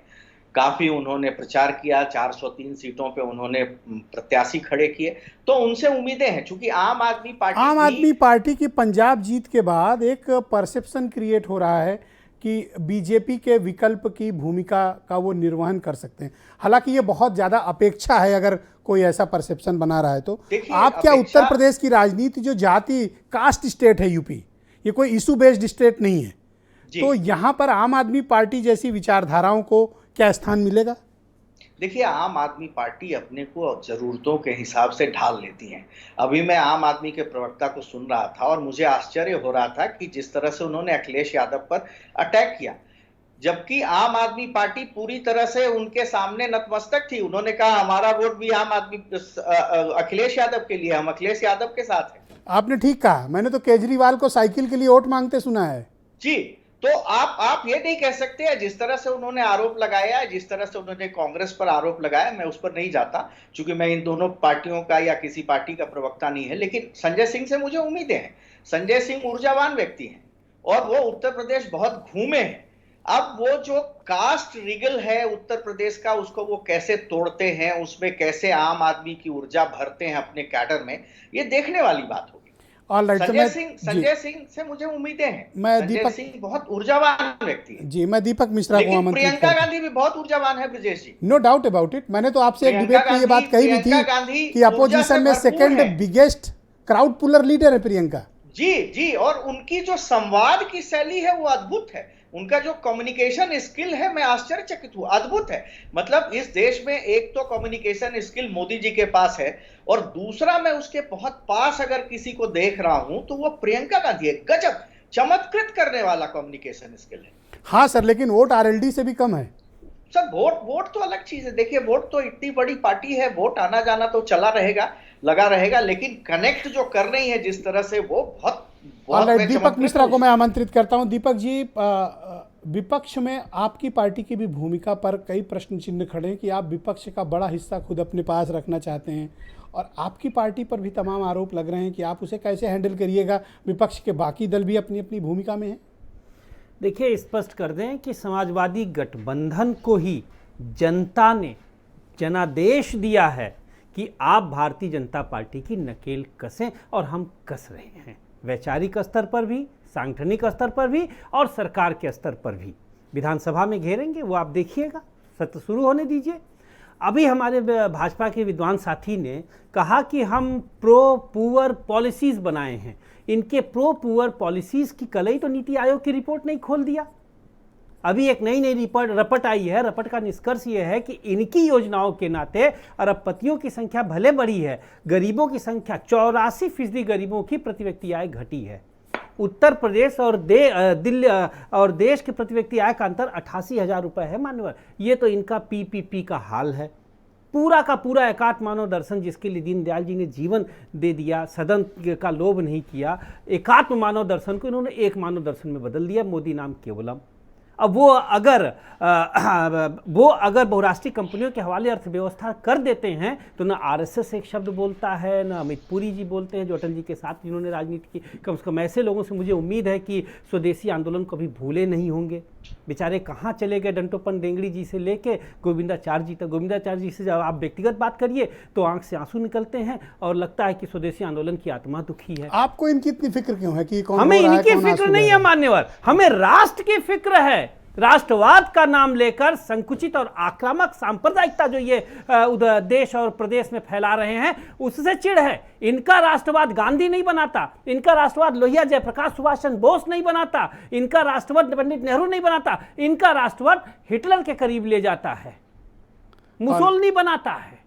Speaker 2: काफी उन्होंने प्रचार किया, 403 सीटों पे उन्होंने प्रत्याशी खड़े किए, तो उनसे उम्मीदें हैं। चूंकि आम आदमी
Speaker 1: पार्टी की पंजाब जीत के बाद एक परसेप्शन क्रिएट हो रहा है कि बीजेपी के विकल्प की भूमिका का वो निर्वहन कर सकते हैं। हालांकि ये बहुत ज़्यादा अपेक्षा है, अगर कोई ऐसा परसेप्शन बना रहा है तो। आप क्या उत्तर प्रदेश की राजनीति जो जाति कास्ट स्टेट है यूपी, ये कोई इशू बेस्ड स्टेट नहीं है, तो यहाँ पर आम आदमी पार्टी जैसी विचारधाराओं को क्या स्थान मिलेगा?
Speaker 2: देखिए आम आदमी पार्टी अपने को जरूरतों के हिसाब से ढाल लेती है। अभी मैं आम आदमी के प्रवक्ता को सुन रहा था और मुझे आश्चर्य हो रहा था कि जिस तरह से उन्होंने अखिलेश यादव पर अटैक किया, जबकि आम आदमी पार्टी पूरी तरह से उनके सामने नतमस्तक थी। उन्होंने कहा हमारा वोट भी अखिलेश यादव के लिए, हम अखिलेश यादव के साथ हैं।
Speaker 1: आपने ठीक कहा, मैंने तो केजरीवाल को साइकिल के लिए वोट मांगते सुना है।
Speaker 2: जी, तो आप ये नहीं कह सकते, जिस तरह से उन्होंने आरोप लगाया, जिस तरह से उन्होंने कांग्रेस पर आरोप लगाया, मैं उस पर नहीं जाता क्योंकि मैं इन दोनों पार्टियों का या किसी पार्टी का प्रवक्ता नहीं है। लेकिन संजय सिंह से मुझे उम्मीदें हैं। संजय सिंह ऊर्जावान व्यक्ति हैं और वो उत्तर प्रदेश बहुत घूमे हैं। अब वो जो कास्ट रिगल है उत्तर प्रदेश का, उसको वो कैसे तोड़ते हैं, उसमें कैसे आम आदमी की ऊर्जा भरते हैं अपने कैडर में, ये देखने वाली बात होगी। संजय सिंह से मुझे उम्मीदें हैं। संजय सिंह बहुत ऊर्जावान व्यक्ति है।
Speaker 1: जी, मैं दीपक मिश्रा को आमंत्रित करता हूं।
Speaker 2: प्रियंका गांधी भी बहुत ऊर्जावान है ब्रजेश जी,
Speaker 1: नो डाउट अबाउट इट। मैंने तो आपसे एक डिबेट में ये बात कही भी थी कि अपोजिशन में second biggest crowd puller leader है प्रियंका
Speaker 2: जी। और उनकी जो संवाद की शैली है वो अद्भुत है। उनका जो कम्युनिकेशन स्किल है, मैं आश्चर्यचकित हूं, अद्भुत है। मतलब इस देश में एक तो कम्युनिकेशन स्किल मोदी जी के पास है और दूसरा मैं उसके बहुत पास अगर किसी को देख रहा हूं तो वो प्रियंका गांधी है। गजब, चमत्कृत करने वाला कम्युनिकेशन स्किल है।
Speaker 1: हाँ सर, लेकिन वोट आरएलडी से भी कम है
Speaker 2: सर। वोट तो अलग चीज है। देखिए वोट तो इतनी बड़ी पार्टी है, वोट आना जाना तो चला रहेगा, लगा रहेगा, लेकिन कनेक्ट जो कर रही है जिस तरह से, वो बहुत
Speaker 1: दीपक मिश्रा को मैं आमंत्रित करता हूं। दीपक जी, विपक्ष में आपकी पार्टी की भी भूमिका पर कई प्रश्न चिन्ह खड़े हैं कि आप विपक्ष का बड़ा हिस्सा खुद अपने पास रखना चाहते हैं और आपकी पार्टी पर भी तमाम आरोप लग रहे हैं कि आप उसे कैसे हैंडल करिएगा। विपक्ष के बाकी दल भी अपनी अपनी भूमिका में हैं।
Speaker 3: देखिए, स्पष्ट कर दें कि समाजवादी गठबंधन को ही जनता ने जनादेश दिया है कि आप भारतीय जनता पार्टी की नकेल कसें और हम कस रहे हैं। वैचारिक स्तर पर भी, सांगठनिक स्तर पर भी और सरकार के स्तर पर भी। विधानसभा में घेरेंगे, वो आप देखिएगा, सत्र शुरू होने दीजिए। अभी हमारे भाजपा के विद्वान साथी ने कहा कि हम प्रो पुअर पॉलिसीज बनाए हैं। इनके प्रो पुअर पॉलिसीज की कल ही तो नीति आयोग की रिपोर्ट नहीं खोल दिया। अभी एक नई रपट आई है। रपट का निष्कर्ष ये है कि इनकी योजनाओं के नाते अरबपतियों की संख्या भले बढ़ी है, गरीबों की संख्या 84% गरीबों की प्रति व्यक्ति आय घटी है। उत्तर प्रदेश और दिल्ली और देश के प्रति व्यक्ति आय का अंतर 88,000 रुपये है मान्यवर। ये तो इनका पीपीपी का हाल है। पूरा का पूरा एकात्म मानव दर्शन जिसके लिए दीनदयाल जी ने जीवन दे दिया, सदन का लोभ नहीं किया, एकात्म मानव दर्शन को इन्होंने एक मानव दर्शन में बदल दिया, मोदी नाम केवलम। अब वो अगर बहुराष्ट्रीय कंपनियों के हवाले अर्थव्यवस्था कर देते हैं तो ना आरएसएस एक शब्द बोलता है, ना अमित पुरी जी बोलते हैं जो अटल जी के साथ जिन्होंने राजनीति की। कम से कम ऐसे लोगों से मुझे उम्मीद है कि स्वदेशी आंदोलन कभी भूले नहीं होंगे। बेचारे कहाँ चले गए, डंटोपन डेंगड़ी जी से लेके गोविंदाचार्य जी तक। गोविंदाचार्य जी से जब आप व्यक्तिगत बात करिए तो आंख से आंसू निकलते हैं और लगता है कि स्वदेशी आंदोलन की आत्मा दुखी है।
Speaker 1: आपको इनकी इतनी फिक्र क्यों है कि कौन
Speaker 3: हमें इनकी फिक्र नहीं है मान्यवर, हमें राष्ट्र की फिक्र है। राष्ट्रवाद का नाम लेकर संकुचित और आक्रामक सांप्रदायिकता जो ये देश और प्रदेश में फैला रहे हैं उससे चिढ़ है। इनका राष्ट्रवाद गांधी नहीं बनाता, इनका राष्ट्रवाद लोहिया जयप्रकाश सुभाष चंद्र बोस नहीं बनाता, इनका राष्ट्रवाद पंडित नेहरू नहीं बनाता, इनका राष्ट्रवाद हिटलर के करीब ले जाता है, मुसोलिनी बनाता है।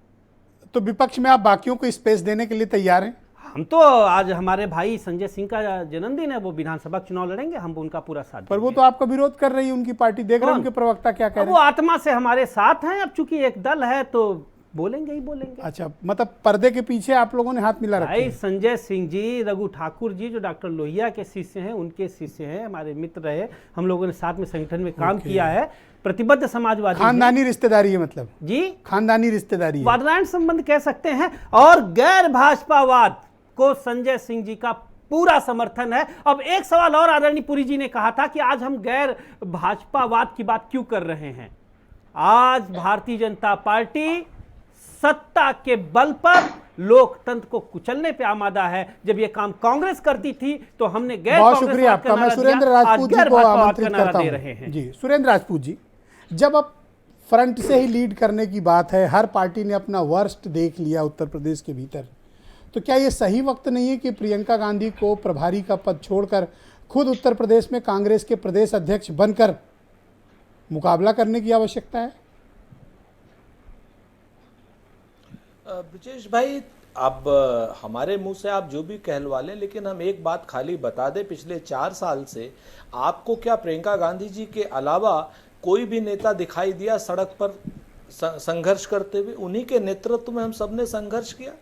Speaker 1: तो विपक्ष में आप बाकियों को स्पेस देने के लिए तैयार हैं?
Speaker 3: हम तो आज हमारे भाई संजय सिंह का जन्मदिन है, वो विधानसभा चुनाव लड़ेंगे, हम उनका पूरा साथ
Speaker 1: पर वो तो आपका विरोध कर रही है उनकी पार्टी। देख रहे हैं उनके प्रवक्ता क्या कह रहे हैं।
Speaker 3: वो आत्मा से हमारे साथ हैं। अब चूंकि एक दल है तो बोलेंगे ही बोलेंगे।
Speaker 1: अच्छा, मतलब पर्दे के पीछे आप लोगों ने हाथ मिला रखा है।
Speaker 3: संजय सिंह जी, रघु ठाकुर जी जो डॉक्टर लोहिया के शिष्य हैं, उनके शिष्य हैं, हमारे मित्र रहे, हम लोगों ने साथ में संगठन में काम किया है। प्रतिबद्ध समाजवादी,
Speaker 1: खानदानी रिश्तेदारी है, मतलब
Speaker 3: जी
Speaker 1: खानदानी रिश्तेदारी है,
Speaker 3: वादनायण संबंध कह सकते हैं। और गैर भाजपावाद को संजय सिंह जी का पूरा समर्थन है। अब एक सवाल और आदरणीय पुरी जी ने कहा था कि आज हम गैर भाजपावाद की बात क्यों कर रहे हैं। आज भारतीय जनता पार्टी सत्ता के बल पर लोकतंत्र को कुचलने पे आमादा है। जब ये काम कांग्रेस करती थी तो हमने गैर
Speaker 1: बहुत शुक्रिया आपका। मैं सुरेंद्र राजपूत जी को आमंत्रित करता हूं। जी सुरेंद्र राजपूत जी, जब अब फ्रंट से ही लीड करने की बात है, हर पार्टी ने अपना वर्स्ट देख लिया उत्तर प्रदेश के भीतर, तो क्या ये सही वक्त नहीं है कि प्रियंका गांधी को प्रभारी का पद छोड़कर खुद उत्तर प्रदेश में कांग्रेस के प्रदेश अध्यक्ष बनकर मुकाबला करने की आवश्यकता है?
Speaker 4: ब्रजेश भाई, अब हमारे मुंह से आप जो भी कहलवा लें, लेकिन हम एक बात खाली बता दें, पिछले 4 साल से आपको क्या प्रियंका गांधी जी के अलावा कोई भी नेता दिखाई दिया सड़क पर संघर्ष करते हुए? उन्हीं के नेतृत्व में हम सबने संघर्ष किया।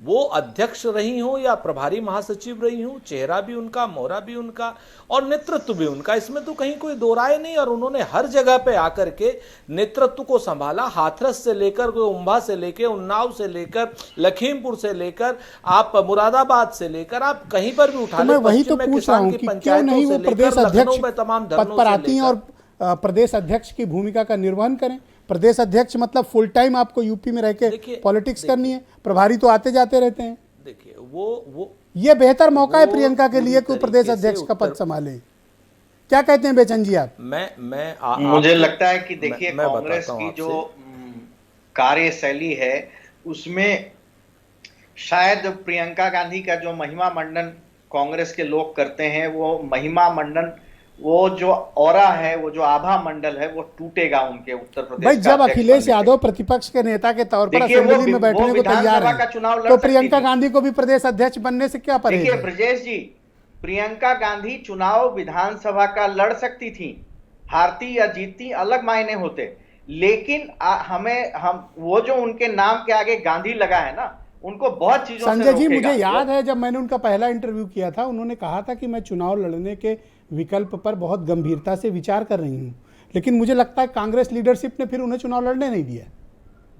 Speaker 4: वो अध्यक्ष रही हो या प्रभारी महासचिव रही हो, चेहरा भी उनका, मोहरा भी उनका और नेतृत्व भी उनका, इसमें तो कहीं कोई दो राय नहीं। और उन्होंने हर जगह पे आकर के नेतृत्व को संभाला। हाथरस से लेकर उम्भा से लेकर उन्नाव से लेकर लखीमपुर से लेकर आप मुरादाबाद से लेकर आप कहीं पर भी उठा
Speaker 1: लें। वही तो पूछ रहा हूं कि क्यों नहीं वो प्रदेश अध्यक्ष पद पर आती हैं और प्रदेश अध्यक्ष की भूमिका का निर्वहन करें। प्रदेश अध्यक्ष मतलब फुल टाइम आपको यूपी में रह के पॉलिटिक्स करनी है, प्रभारी तो आते जाते रहते हैं।
Speaker 4: देखिए वो
Speaker 1: ये बेहतर मौका है प्रियंका के लिए कि प्रदेश अध्यक्ष का पद संभाले। क्या कहते हैं बेचन जी आप?
Speaker 2: मुझे लगता है कि देखिए कांग्रेस की जो कार्यशैली है उसमें शायद प्रियंका गांधी का जो महिमा मंडन कांग्रेस के लोग करते हैं, वो महिमा मंडन, वो जो ऑरा है, वो जो आभा मंडल है, वो टूटेगा उनके उत्तर प्रदेश।
Speaker 1: भाई जब अखिलेश यादव प्रतिपक्ष के नेता के तौर पर असेंबली में बैठने को तैयार है तो प्रियंका गांधी को भी प्रदेश अध्यक्ष बनने से क्या परहेज है?
Speaker 2: देखिए ब्रजेश जी, प्रियंका गांधी चुनाव विधानसभा का लड़ सकती थी, हारती या जीतती अलग मायने होते, लेकिन हम वो जो उनके नाम के आगे गांधी लगा है ना, उनको बहुत चीजों से
Speaker 1: संजय जी, मुझे याद है जब मैंने उनका पहला इंटरव्यू किया था, उन्होंने कहा था कि मैं चुनाव लड़ने के विकल्प पर बहुत गंभीरता से विचार कर रही हूं, लेकिन मुझे लगता है कांग्रेस लीडरशिप ने फिर उन्हें चुनाव लड़ने नहीं दिया।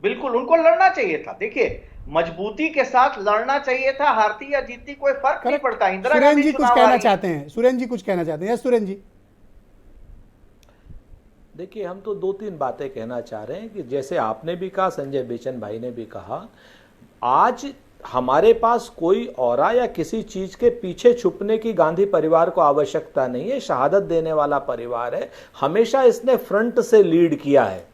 Speaker 2: बिल्कुल उनको लड़ना चाहिए था। देखिए मजबूती के साथ लड़ना चाहिए था, हारती या जीतती कोई फर्क नहीं पड़ता। इंदिरा
Speaker 1: गांधी जी कुछ कहना चाहते हैं? सुरेंद्र जी कुछ कहना चाहते हैं? सुरेंद्र जी
Speaker 4: देखिए, हम तो 2-3 बातें कहना चाह रहे हैं कि जैसे आपने भी कहा, संजय बेचन भाई ने भी कहा, आज हमारे पास कोई औरा या किसी चीज के पीछे छुपने की गांधी परिवार को आवश्यकता नहीं है। शहादत देने वाला परिवार है, हमेशा इसने फ्रंट से लीड किया है,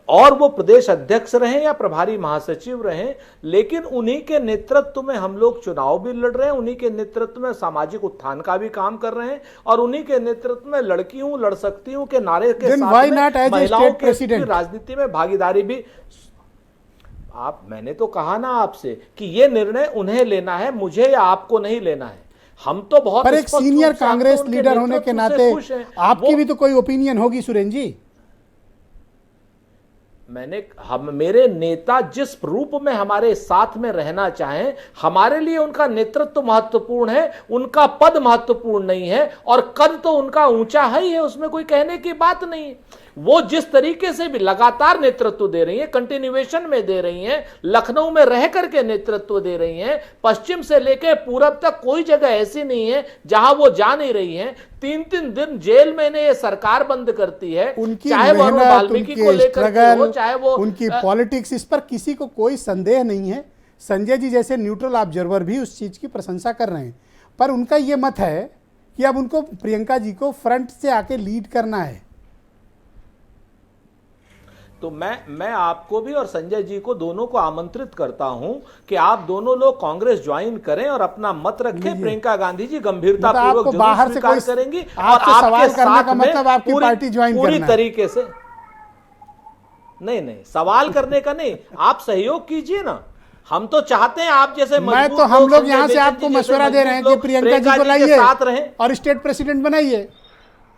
Speaker 4: और वो प्रदेश अध्यक्ष रहे या प्रभारी महासचिव रहे, लेकिन उन्हीं के नेतृत्व में हम लोग चुनाव भी लड़ रहे हैं, उन्हीं के नेतृत्व में सामाजिक उत्थान का भी काम कर रहे हैं, और उन्हीं के नेतृत्व में लड़की हूं लड़ सकती हूं के नारे के साथ में महिलाओं के राजनीति में भागीदारी भी। मैंने तो कहा ना आपसे कि ये निर्णय उन्हें लेना है, मुझे या आपको नहीं लेना है। हम तो बहुत,
Speaker 1: पर एक सीनियर कांग्रेस लीडर होने के नाते आपकी भी तो कोई ओपिनियन होगी सुरेन जी।
Speaker 4: मेरे नेता जिस रूप में हमारे साथ में रहना चाहें, हमारे लिए उनका नेतृत्व महत्वपूर्ण है, उनका पद महत्वपूर्ण नहीं है, और कद तो उनका ऊंचा ही है, उसमें कोई कहने की बात नहीं है। वो जिस तरीके से भी लगातार नेतृत्व दे रही है, कंटिन्यूएशन में दे रही हैं, लखनऊ में रह करके नेतृत्व दे रही हैं, पश्चिम से लेकर पूरब तक कोई जगह ऐसी नहीं है जहां वो जा नहीं रही हैं। 3-3 दिन जेल में ये सरकार बंद करती है,
Speaker 1: चाहे वो वाल्मीकि को लेकर हो, चाहे वो उनकी पॉलिटिक्स, इस पर किसी को कोई संदेह नहीं है। संजय जी जैसे न्यूट्रल ऑब्जर्वर भी उस चीज की प्रशंसा कर रहे हैं, पर उनका यह मत है कि अब उनको प्रियंका जी को फ्रंट से आके लीड करना है।
Speaker 4: तो मैं आपको भी और संजय जी को दोनों को आमंत्रित करता हूं कि आप दोनों लोग कांग्रेस ज्वाइन करें और अपना मत रखें। प्रियंका गांधी जी गंभीरतापूर्वक जरूर स्वीकार करेंगी, और आपके साथ में पार्टी ज्वाइन पूरी तरीके से। नहीं, सवाल करने का नहीं, आप सहयोग कीजिए ना। हम तो चाहते हैं आप जैसे
Speaker 1: मैं तो हम लोग यहाँ से आपको मशवरा दे रहे हैं कि प्रियंका जी को लाइए और स्टेट प्रेसिडेंट बनाइए।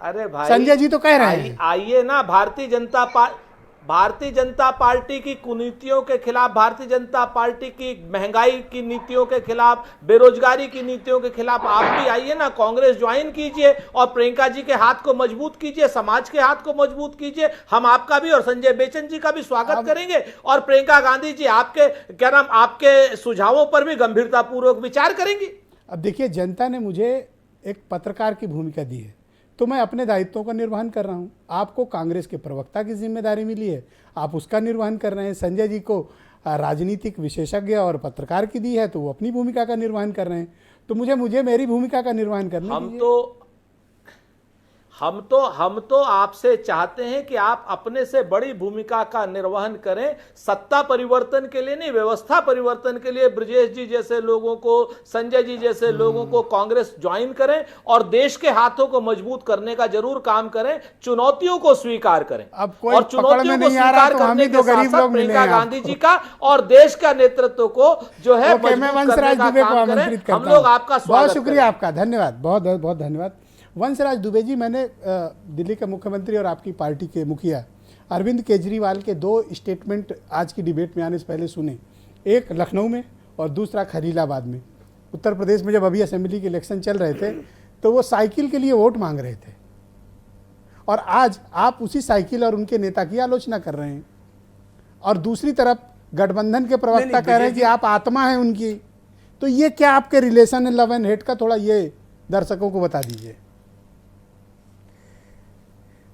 Speaker 4: अरे भाई,
Speaker 1: संजय जी तो कह रहे हैं
Speaker 4: आइए ना। भारतीय जनता पार्टी की कुनीतियों के खिलाफ, भारतीय जनता पार्टी की महंगाई की नीतियों के खिलाफ, बेरोजगारी की नीतियों के खिलाफ आप भी आइए ना, कांग्रेस ज्वाइन कीजिए और प्रियंका जी के हाथ को मजबूत कीजिए, समाज के हाथ को मजबूत कीजिए। हम आपका भी और संजय बेचन जी का भी स्वागत करेंगे, और प्रियंका गांधी जी आपके सुझावों पर भी गंभीरतापूर्वक विचार करेंगे।
Speaker 1: अब देखिए, जनता ने मुझे एक पत्रकार की भूमिका दी है, तो मैं अपने दायित्वों का निर्वहन कर रहा हूं। आपको कांग्रेस के प्रवक्ता की जिम्मेदारी मिली है, आप उसका निर्वहन कर रहे हैं। संजय जी को राजनीतिक विशेषज्ञ और पत्रकार की दी है, तो वो अपनी भूमिका का निर्वहन कर रहे हैं। तो मुझे मेरी भूमिका का निर्वहन करना दीजिए।
Speaker 4: हम तो आपसे चाहते हैं कि आप अपने से बड़ी भूमिका का निर्वहन करें, सत्ता परिवर्तन के लिए नहीं, व्यवस्था परिवर्तन के लिए ब्रजेश जी जैसे लोगों को, संजय जी जैसे लोगों को कांग्रेस ज्वाइन करें, और देश के हाथों को मजबूत करने का जरूर काम करें, चुनौतियों को स्वीकार करें।
Speaker 1: और
Speaker 4: चुनौतियों को स्वीकार करने के साथ साथ प्रियंका गांधी जी का और देश का नेतृत्व को जो है मजबूत करने का काम करें। हम लोग आपका स्वागत।
Speaker 1: बहुत शुक्रिया आपका, धन्यवाद, बहुत बहुत धन्यवाद। वंशराज दुबे जी, मैंने दिल्ली के मुख्यमंत्री और आपकी पार्टी के मुखिया अरविंद केजरीवाल के 2 स्टेटमेंट आज की डिबेट में आने से पहले सुने। एक लखनऊ में और दूसरा खलीलाबाद में। उत्तर प्रदेश में जब अभी असेंबली के इलेक्शन चल रहे थे तो वो साइकिल के लिए वोट मांग रहे थे, और आज आप उसी साइकिल और उनके नेता की आलोचना कर रहे हैं। और दूसरी तरफ गठबंधन के प्रवक्ता कह रहे हैं कि आप आत्मा हैं उनकी। तो ये क्या आपके रिलेशन है, लव एंड हेट का? थोड़ा ये दर्शकों को बता दीजिए।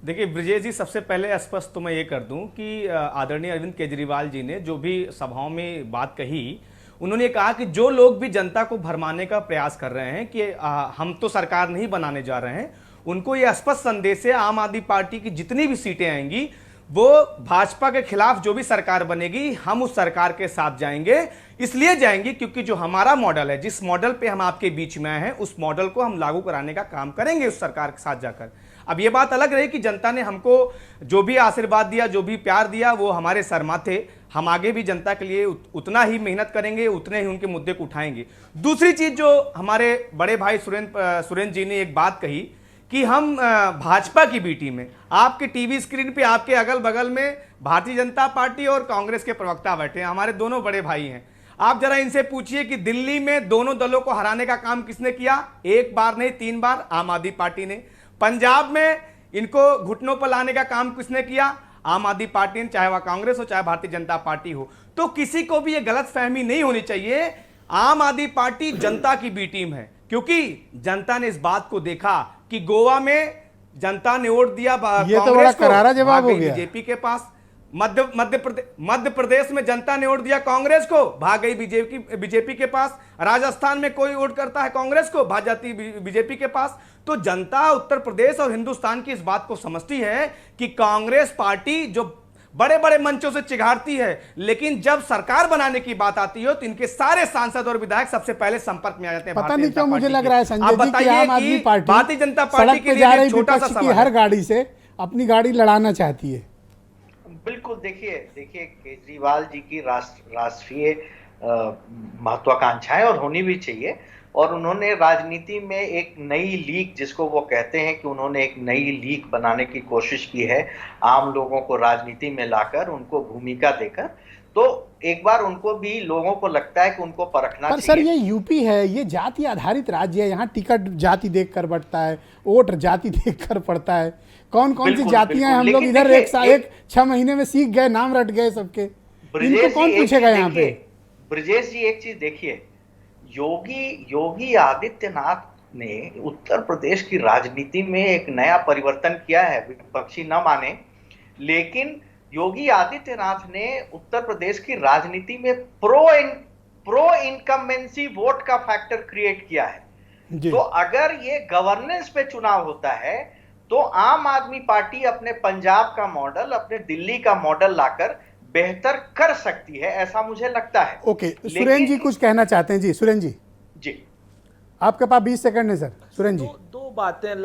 Speaker 5: देखिए ब्रजेश जी, सबसे पहले स्पष्ट तो मैं ये कर दूं कि आदरणीय अरविंद केजरीवाल जी ने जो भी सभाओं में बात कही, उन्होंने कहा कि जो लोग भी जनता को भरमाने का प्रयास कर रहे हैं कि हम तो सरकार नहीं बनाने जा रहे हैं, उनको ये स्पष्ट संदेश है आम आदमी पार्टी की जितनी भी सीटें आएंगी वो भाजपा के खिलाफ जो भी सरकार बनेगी हम उस सरकार के साथ जाएंगे। इसलिए जाएंगे क्योंकि जो हमारा मॉडल है, जिस मॉडल पे हम आपके बीच में आए हैं, उस मॉडल को हम लागू कराने का काम करेंगे उस सरकार के साथ जाकर। अब ये बात अलग रही कि जनता ने हमको जो भी आशीर्वाद दिया, जो भी प्यार दिया, वो हमारे सर माथे। हम आगे भी जनता के लिए उतना ही मेहनत करेंगे, उतने ही उनके मुद्दे को उठाएंगे। दूसरी चीज जो हमारे बड़े भाई सुरेंद्र जी ने एक बात कही कि हम भाजपा की बी टीम में, आपके टीवी स्क्रीन पे आपके अगल बगल में भारतीय जनता पार्टी और कांग्रेस के प्रवक्ता बैठे हैं, हमारे दोनों बड़े भाई हैं। आप जरा इनसे पूछिए कि दिल्ली में दोनों दलों को हराने का काम किसने किया? एक बार नहीं 3 बार आम आदमी पार्टी ने। पंजाब में इनको घुटनों पर लाने का काम किसने किया? आम आदमी पार्टी ने, चाहे वह कांग्रेस हो चाहे भारतीय जनता पार्टी हो। तो किसी को भी यह गलतफहमी नहीं होनी चाहिए, आम आदमी पार्टी जनता की बी टीम है, क्योंकि जनता ने इस बात को देखा कि गोवा में जनता ने वोट दिया
Speaker 1: ये तो बड़ा करारा जवाब हो गया
Speaker 5: बीजेपी के पास। मध्य प्रदेश में जनता ने वोट दिया कांग्रेस को, भाग गई बीजेपी के पास। राजस्थान में कोई वोट करता है कांग्रेस को, भाग जाती बीजेपी के पास। तो जनता उत्तर प्रदेश और हिंदुस्तान की इस बात को समझती है कि कांग्रेस पार्टी जो बड़े बड़े मंचों से चिघाड़ती है, लेकिन जब सरकार बनाने की बात आती हो तो इनके सारे सांसद और विधायक सबसे पहले संपर्क में आ जाते हैं।
Speaker 1: पता नहीं क्यों मुझे लग रहा है संजय
Speaker 5: आप
Speaker 1: जी कि
Speaker 5: बताइए
Speaker 1: आम आदमी पार्टी
Speaker 5: भारतीय जनता पार्टी के लिए एक छोटा सा सवाल
Speaker 1: हर गाड़ी से अपनी गाड़ी लड़ाना चाहती है।
Speaker 2: बिल्कुल, देखिए केजरीवाल जी की राष्ट्रीय महत्वाकांक्षाएं और होनी भी चाहिए, और उन्होंने राजनीति में एक नई लीग, जिसको वो कहते हैं कि उन्होंने एक नई लीग बनाने की कोशिश की है, आम लोगों को राजनीति में लाकर उनको भूमिका देकर। तो एक बार उनको भी लोगों को लगता है कि उनको परखना चाहिए।
Speaker 1: सर ये यूपी है, ये जाति आधारित राज्य है, यहाँ टिकट जाति देखकर बढ़ता है, वोट जाति देखकर पड़ता है। कौन कौन सी जातियां हैं, हम लोग इधर एक 6 महीने में सीख गए, नाम रट गए सबके, इनको कौन पूछेगा यहाँ पे?
Speaker 2: ब्रजेश जी एक चीज देखिए, योगी आदित्यनाथ ने उत्तर प्रदेश की राजनीति में एक नया परिवर्तन किया है, विपक्षी न माने, लेकिन योगी आदित्यनाथ ने उत्तर प्रदेश की राजनीति में प्रो इनकम्बेंसी वोट का फैक्टर क्रिएट किया है। तो अगर ये गवर्नेंस पे चुनाव होता है तो आम आदमी पार्टी अपने पंजाब का मॉडल, अपने दिल्ली का मॉडल लाकर बेहतर कर सकती है, ऐसा मुझे लगता है।
Speaker 1: ओके, सुरेंद्र जी कुछ कहना चाहते हैं। जी सुरेंद्र
Speaker 2: जी
Speaker 1: आपके पास 20 सेकंड है सर। सुरेंद्र जी
Speaker 4: दो बातें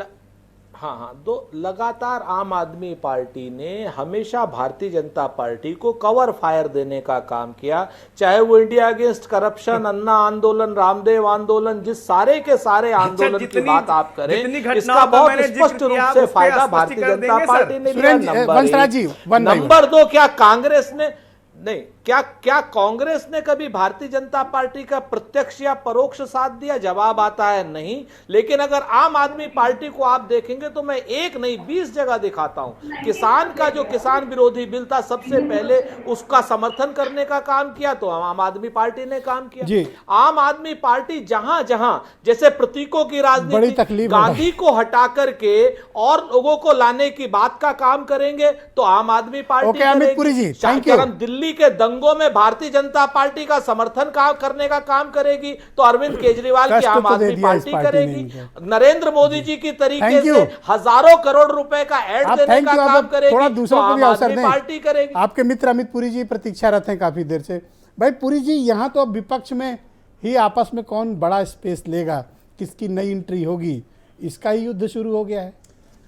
Speaker 4: दो लगातार आम आदमी पार्टी ने हमेशा भारतीय जनता पार्टी को कवर फायर देने का काम किया, चाहे वो इंडिया अगेंस्ट करप्शन, अन्ना आंदोलन, रामदेव आंदोलन, जिस सारे के सारे आंदोलन की बात आप करें, इसका बहुत स्पष्ट रूप से फायदा भारतीय जनता पार्टी ने लिया। नंबर 2, क्या कांग्रेस ने नहीं, क्या कांग्रेस ने कभी भारतीय जनता पार्टी का प्रत्यक्ष या परोक्ष साथ दिया? जवाब आता है नहीं। लेकिन अगर आम आदमी पार्टी को आप देखेंगे तो मैं एक नहीं 20 जगह दिखाता हूं। किसान का जो किसान विरोधी बिल था, सबसे पहले उसका समर्थन करने का काम किया तो आम आदमी पार्टी ने काम किया। आम आदमी पार्टी जहां जहां जैसे प्रतीकों की राजनीति, गांधी को हटा करके और लोगों को लाने की बात का काम करेंगे तो आम आदमी पार्टी करेगी। दिल्ली के दंगों में भारतीय जनता पार्टी का समर्थन करने का काम करेगी तो अरविंद केजरीवाल की आम आदमी पार्टी करेगी। नरेंद्र मोदी जी की तरीके से हजारों करोड़ रुपए का एड देने का काम करेगी तो आम आदमी पार्टी करेगी।
Speaker 1: आपके मित्र अमित पुरी जी प्रतीक्षारत हैं काफी देर से। भाई पुरी जी, यहाँ तो अब विपक्ष में ही आपस में कौन बड़ा स्पेस लेगा, किसकी नई एंट्री होगी, इसका ही युद्ध शुरू हो गया है।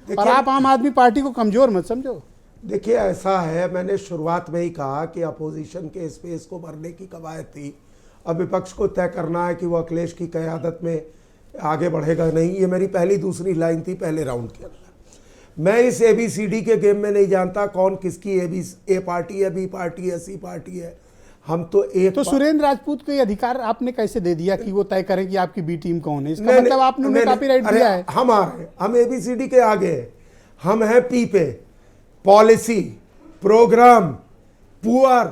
Speaker 1: और आप आम आदमी पार्टी को कमजोर मत समझो।
Speaker 6: देखिए ऐसा है, मैंने शुरुआत में ही कहा कि अपोजिशन के स्पेस को भरने की कवायद थी। अब विपक्ष को तय करना है कि वो अखिलेश की क़यादत में आगे बढ़ेगा नहीं। ये मेरी पहली दूसरी लाइन थी पहले राउंड के अंदर। मैं इस ABCD के गेम में नहीं जानता कौन किसकी ए पार्टी है, बी पार्टी है, सी पार्टी है। हम तो एक
Speaker 1: तो सुरेंद्र राजपूत को ये अधिकार आपने कैसे दे दिया कि वो तय करें कि आपकी बी टीम कौन है? इसका मतलब आपने उन्हें कॉपीराइट दिया है।
Speaker 6: हम ABCD के आगे हैं, हम हैं पी पे, पॉलिसी, प्रोग्राम, पुअर,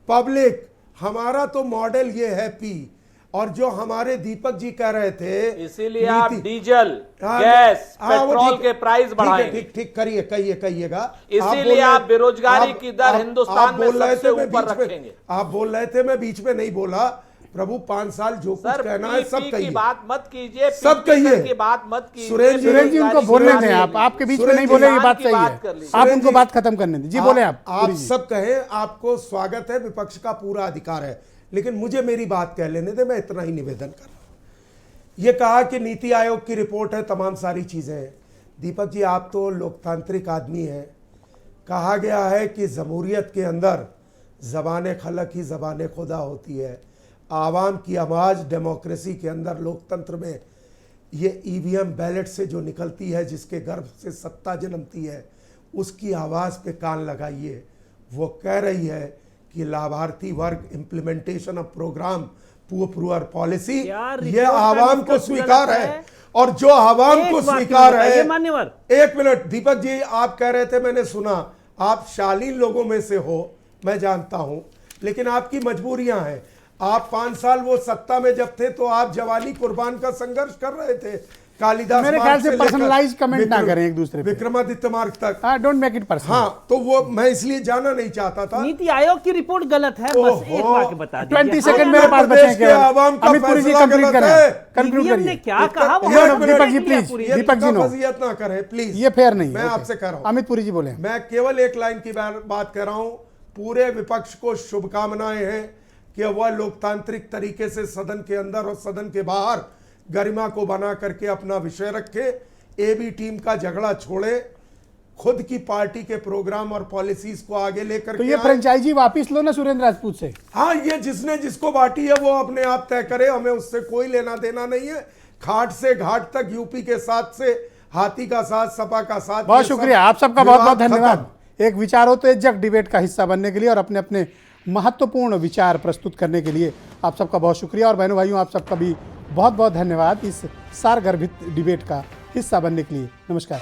Speaker 6: पब्लिक। हमारा तो मॉडल ये है पी। और जो हमारे दीपक जी कह रहे थे,
Speaker 4: इसीलिए आप डीजल, गैस, पेट्रोल के प्राइस बढ़ाएंगे।
Speaker 6: ठीक कहिएगा।
Speaker 4: इसीलिए आप बेरोजगारी की दर हिंदुस्तान में सबसे ऊपर रखेंगे।
Speaker 6: आप बोल रहे थे, मैं बीच में नहीं बोला। प्रभु 5 साल जो कुछ कहना है सब कहिए,
Speaker 4: बात मत कीजिए,
Speaker 6: सब कहिए
Speaker 4: की बात मत कीजिए।
Speaker 1: सुरेंद्र जी उनको बोलने दें, आपके बीच में नहीं बोले, ये बात सही है। आप उनको बात खत्म करने दें। जी बोले आप
Speaker 6: सब कहें, आपको स्वागत है, विपक्ष का पूरा अधिकार है, लेकिन मुझे मेरी बात कह लेने दे। मैं इतना ही निवेदन कर रहा हूं। ये कहा कि नीति आयोग की रिपोर्ट है, तमाम सारी चीजें हैं। दीपक जी आप तो लोकतांत्रिक आदमी हैं। कहा गया है कि जमहूरियत के अंदर ज़बान खलक ही ज़बान खुदा होती है। आवाम की आवाज़ डेमोक्रेसी के अंदर, लोकतंत्र में ये EVM बैलेट से जो निकलती है, जिसके गर्भ से सत्ता जन्मती है, उसकी आवाज़ पे कान लगाइए। वो कह रही है कि लाभार्थी वर्ग, implementation of programme, poor policy, ये आवाम को स्वीकार है। और जो आवाम को स्वीकार है, एक मिनट दीपक जी, आप कह रहे थे, मैंने सुना, आप शालीन लोगों में से हो, मैं जानता हूं, लेकिन आपकी मजबूरियां हैं। आप 5 साल वो सत्ता में जब थे तो आप जवानी कुर्बान का संघर्ष कर रहे थे। कालिदास
Speaker 1: मेरे
Speaker 6: मार्ग
Speaker 1: ख्याल से
Speaker 6: लेकर
Speaker 1: पर्सनलाइज कमेंट ना करें एक दूसरे पे।
Speaker 6: विक्रमादित्य मार्ग तक।
Speaker 1: Don't make it personal.
Speaker 6: हाँ, तो वो मैं इसलिए जाना नहीं चाहता था।
Speaker 3: नीति आयोग की रिपोर्ट गलत है, बस एक वाक्य बता दीजिए।
Speaker 1: 20 सेकंड मेरे पास बचे हैं केवल। अमित पुरी जी कंप्लीट करें, कंक्लूड
Speaker 3: ने
Speaker 1: करिए।
Speaker 3: क्या कहा वो
Speaker 1: दीपक जी प्लीज, दीपक जी नो,
Speaker 6: फजीयत ना करें प्लीज,
Speaker 1: ये फेयर नहीं है।
Speaker 6: मैं आपसे कह रहा हूं।
Speaker 1: अमित पुरी जी बोले।
Speaker 6: मैं केवल एक लाइन की बात कर रहा हूं। पूरे विपक्ष को शुभकामनाएं हैं कि वह लोकतांत्रिक तरीके से सदन के अंदर और सदन के बाहर गरिमा को बना करके अपना विषय रखे, एबी टीम का झगड़ा छोड़े, खुद की पार्टी के प्रोग्राम और पॉलिसीज को आगे लेकर
Speaker 1: तो ये फ्रेंचाइजी वापस लो ना सुरेंद्र राजपूत से।
Speaker 6: हाँ, ये जिसने जिसको बांटी है वो अपने आप तय करे, हमें उससे कोई लेना देना नहीं है। खाट से घाट तक यूपी के साथ से हाथी का साथ, सपा का साथ।
Speaker 1: बहुत शुक्रिया आप सबका, बहुत बहुत धन्यवाद एक विचारोत्तेजक डिबेट का हिस्सा बनने के लिए और अपने अपने महत्वपूर्ण विचार प्रस्तुत करने के लिए आप सबका बहुत शुक्रिया। और बहनों भाइयों, आप सबका भी बहुत बहुत धन्यवाद इस सारगर्भित डिबेट का हिस्सा बनने के लिए। नमस्कार।